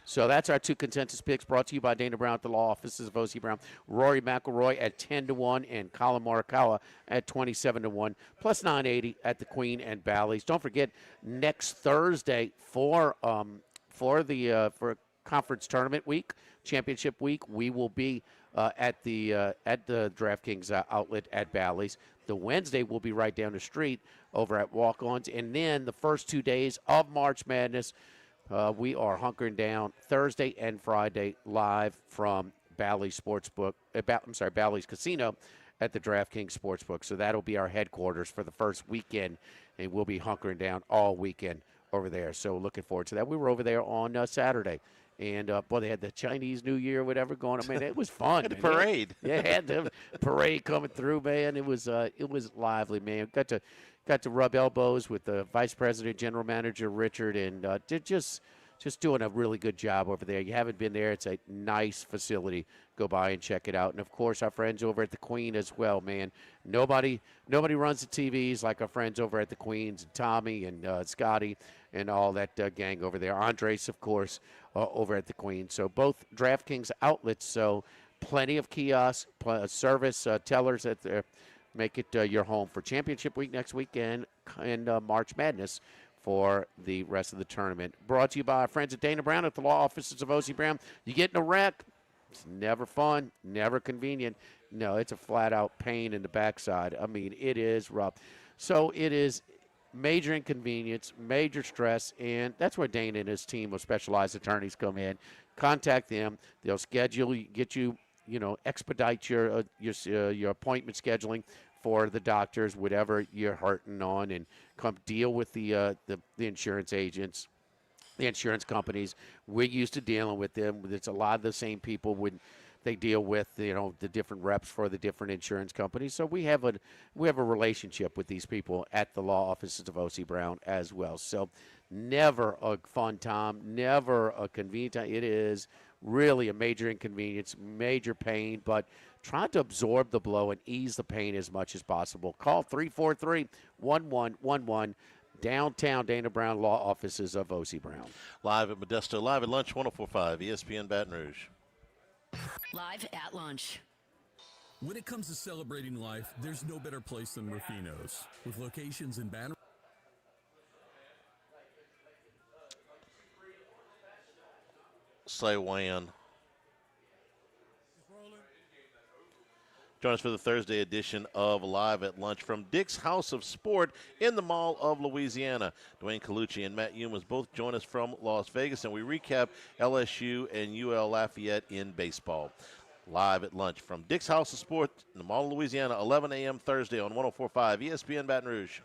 So that's our two consensus picks brought to you by Dana Brown at the law offices of O.C. Brown. Rory McIlroy at 10 to 1 and Colin Morikawa at 27 to 1, plus 980 at the Queen and Bally's. Don't forget next Thursday for conference tournament week, championship week, we will be at the DraftKings outlet at Bally's. The Wednesday will be right down the street over at Walk-Ons, and then the first 2 days of March Madness. We are hunkering down Thursday and Friday live from Bally's Bally's Casino at the DraftKings Sportsbook. So that'll be our headquarters for the first weekend, and we'll be hunkering down all weekend over there. So looking forward to that. We were over there on Saturday, and they had the Chinese New Year, whatever going on. Man, it was fun. The parade. Had the parade coming through, man. It was lively, man. Got to rub elbows with the Vice President, General Manager Richard, and just doing a really good job over there. You haven't been there. It's a nice facility. Go by and check it out. And, of course, our friends over at the Queen as well, man. Nobody runs the TVs like our friends over at the Queens, and Tommy and Scotty and all that gang over there. Andres, of course, over at the Queen. So both DraftKings outlets, so plenty of kiosks, service tellers at there. Make it your home for championship week next weekend and March Madness for the rest of the tournament. Brought to you by our friends at Dana Brown at the law offices of O.C. Brown. You get in a wreck, it's never fun, never convenient. No, it's a flat-out pain in the backside. I mean, it is rough. So it is major inconvenience, major stress, and that's where Dana and his team of specialized attorneys come in. Contact them. They'll schedule, get you, expedite your appointment scheduling for the doctors, whatever you're hurting on, and come deal with the insurance agents, the insurance companies. We're used to dealing with them. It's a lot of the same people when they deal with the different reps for the different insurance companies. So we have a relationship with these people at the law offices of O.C. Brown as well. So never a fun time, never a convenient time. It is really a major inconvenience, major pain, but try to absorb the blow and ease the pain as much as possible. Call 343-1111, downtown Dana Brown law offices of O.C. Brown. Live at Modesto, live at lunch, 104.5 ESPN Baton Rouge. Live at lunch. When it comes to celebrating life, there's no better place than Rufino's. With locations in Baton say when. Join us for the Thursday edition of Live at Lunch from Dick's House of Sport in the Mall of Louisiana. Dwayne Colucci and Matt Humas both join us from Las Vegas, and we recap LSU and UL Lafayette in baseball. Live at Lunch from Dick's House of Sport in the Mall of Louisiana, 11 a.m. Thursday on 104.5 ESPN Baton Rouge.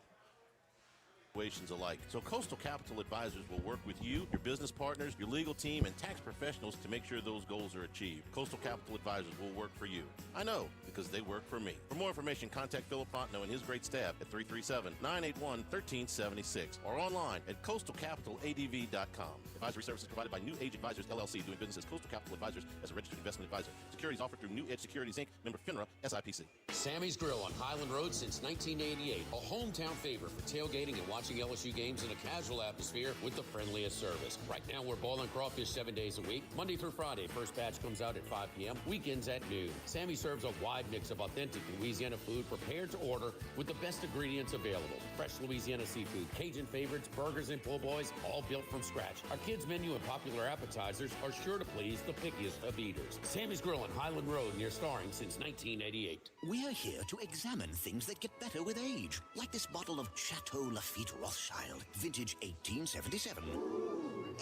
Alike. So Coastal Capital Advisors will work with you, your business partners, your legal team, and tax professionals to make sure those goals are achieved. Coastal Capital Advisors will work for you. I know, because they work for me. For more information, contact Philip Fontenot and his great staff at 337-981-1376 or online at coastalcapitaladv.com. Advisory services provided by New Age Advisors, LLC, doing business as Coastal Capital Advisors as a registered investment advisor. Securities offered through New Edge Securities, Inc., member FINRA, SIPC. Sammy's Grill on Highland Road since 1988. A hometown favorite for tailgating and watching LSU games in a casual atmosphere with the friendliest service. Right now, we're boiling crawfish 7 days a week. Monday through Friday, first batch comes out at 5 p.m., weekends at noon. Sammy serves a wide mix of authentic Louisiana food prepared to order with the best ingredients available. Fresh Louisiana seafood, Cajun favorites, burgers, and po' boys, all built from scratch. Our kids' menu and popular appetizers are sure to please the pickiest of eaters. Sammy's Grill on Highland Road, near Starring since 1988. We're here to examine things that get better with age, like this bottle of Chateau Lafite Rothschild, vintage 1877.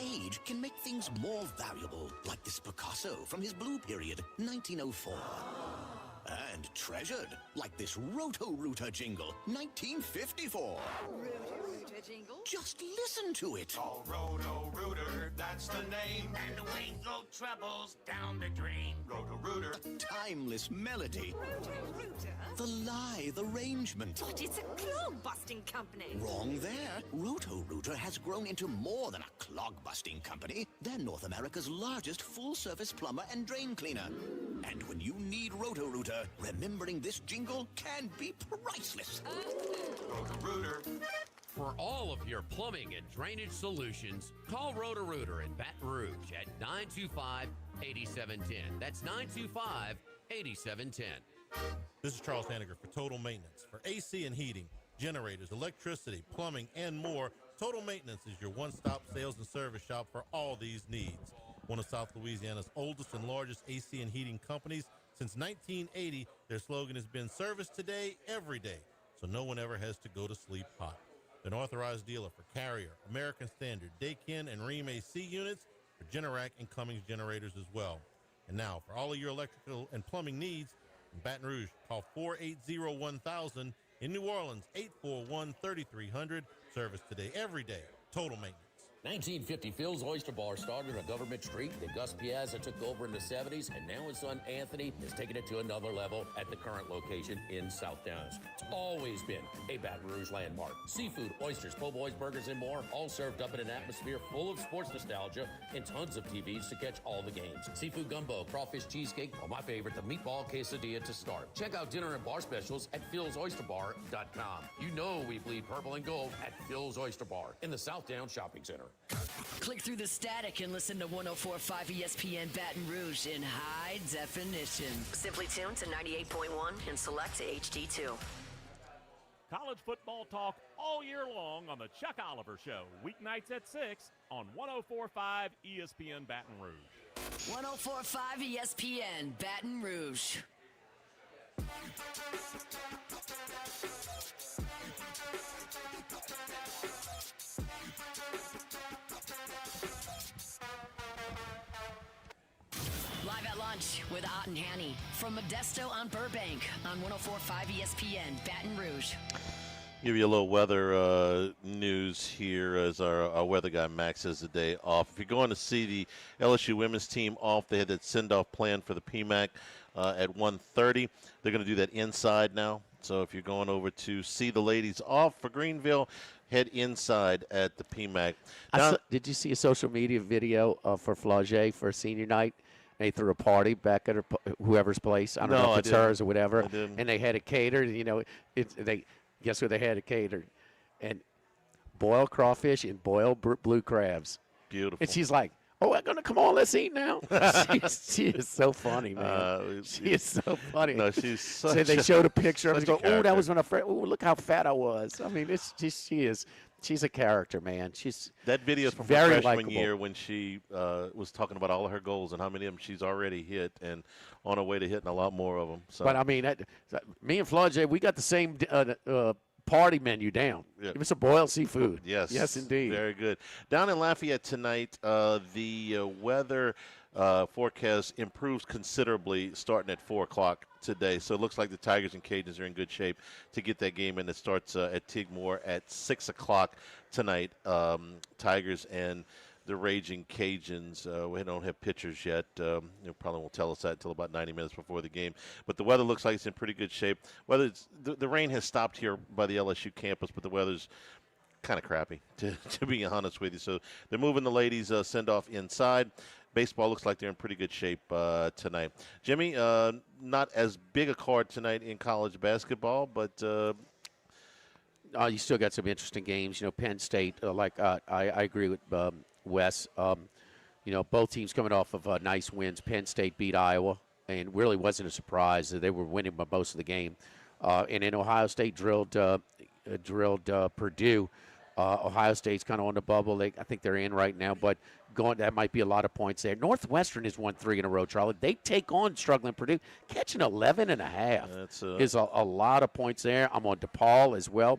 Age can make things more valuable, like this Picasso from his blue period, 1904. And treasured, like this Roto-Rooter jingle, 1954. Roto-Rooter jingle? Just listen to it. Oh, Roto-Rooter, that's the name. And away go troubles down the drain. Roto-Rooter. A timeless melody. Roto-Rooter? The lithe arrangement. But it's a clog-busting company. Wrong there. Roto-Rooter has grown into more than a clog-busting company. They're North America's largest full-service plumber and drain cleaner. And when you need Roto-Rooter, remembering this jingle can be priceless. Roto-Rooter. For all of your plumbing and drainage solutions, call Roto-Rooter in Baton Rouge at 925-8710. That's 925-8710. This is Charles Hanniger for Total Maintenance. For AC and heating, generators, electricity, plumbing, and more, Total Maintenance is your one-stop sales and service shop for all these needs. One of South Louisiana's oldest and largest AC and heating companies. Since 1980, their slogan has been service today, every day, so no one ever has to go to sleep hot. They're an authorized dealer for Carrier, American Standard, Daikin, and Rheem AC units, for Generac and Cummings generators as well. And now, for all of your electrical and plumbing needs, in Baton Rouge, call 480-1000. In New Orleans, 841-3300. Service today, every day. Total Maintenance. 1950, Phil's Oyster Bar started on Government Street. Then Gus Piazza took over in the 70s, and now his son Anthony has taken it to another level at the current location in South Downs. It's always been a Baton Rouge landmark. Seafood, oysters, po' boys, burgers, and more, all served up in an atmosphere full of sports nostalgia and tons of TVs to catch all the games. Seafood gumbo, crawfish cheesecake, or my favorite, the meatball quesadilla to start. Check out dinner and bar specials at philsoysterbar.com. You know we bleed purple and gold at Phil's Oyster Bar in the South Downs Shopping Center. Click through the static and listen to 104.5 ESPN Baton Rouge in high definition. Simply tune to 98.1 and select HD2. College football talk all year long on the Chuck Oliver Show. Weeknights at 6 on 104.5 ESPN Baton Rouge. 104.5 ESPN Baton Rouge. Live at lunch with Ott and Hanny from Modesto on Burbank on 104.5 ESPN Baton Rouge. Give you a little weather news here as our weather guy Max has the day off. If you're going to see the LSU women's team off, they had that send-off plan for the PMAC at 1:30. They're going to do that inside now. So if you're going over to see the ladies off for Greenville, head inside at the PMAC. Did you see a social media video for Flaugier for senior night? They threw a party back at whoever's place. I don't know if it's hers or whatever. And they had it catered. You know, guess what they had it catered? And boiled crawfish and boiled blue crabs. Beautiful. And she's like, "Oh, we're gonna come on. Let's eat now." she is so funny, man. She is so funny. No, she's such so they showed a picture of her. such Go, a "Oh, that was character. when I. Oh, look how fat I was." I mean, she she's a character, man. That video from her very freshman likable. year when she was talking about all of her goals and how many of them she's already hit, and on her way to hitting a lot more of them. So. But I mean, me and Flaude, we got the same party menu down. Yep. Give us a boiled seafood. Yes. Yes, indeed. Very good. Down in Lafayette tonight, the weather forecast improves considerably starting at 4 o'clock today. So it looks like the Tigers and Cajuns are in good shape to get that game in. It starts at Tigmore at 6 o'clock tonight. Tigers and the Raging Cajuns. We don't have pictures yet. They probably won't tell us that until about 90 minutes before the game. But the weather looks like it's in pretty good shape. Whether it's the rain has stopped here by the LSU campus, but the weather's kind of crappy, to be honest with you. So they're moving the ladies' send-off inside. Baseball looks like they're in pretty good shape tonight. Jimmy, not as big a card tonight in college basketball, but you still got some interesting games. Penn State, I agree with Wes. Both teams coming off of nice wins. Penn State beat Iowa, and really wasn't a surprise. They were winning by most of the game. And then Ohio State drilled Purdue. Ohio State's kind of on the bubble. I think they're in right now, but that might be a lot of points there. Northwestern has won 3 in a row, Charlie. They take on struggling Purdue. Catching 11.5 is a lot of points there. I'm on DePaul as well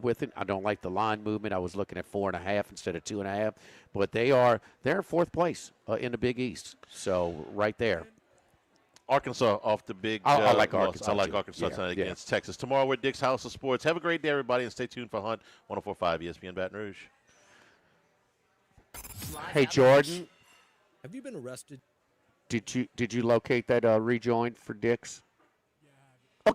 with it. I don't like the line movement. I was looking at 4.5 instead of 2.5, but they're in 4th place in the Big East. So right there. Arkansas off the big. I like loss. Arkansas. I like too. Arkansas tonight against Texas. Tomorrow we're at Dick's House of Sports. Have a great day, everybody, and stay tuned for Hunt 104.5 ESPN Baton Rouge. Hey, Jordan. Have you been arrested? Did you locate that rejoin for Dick's?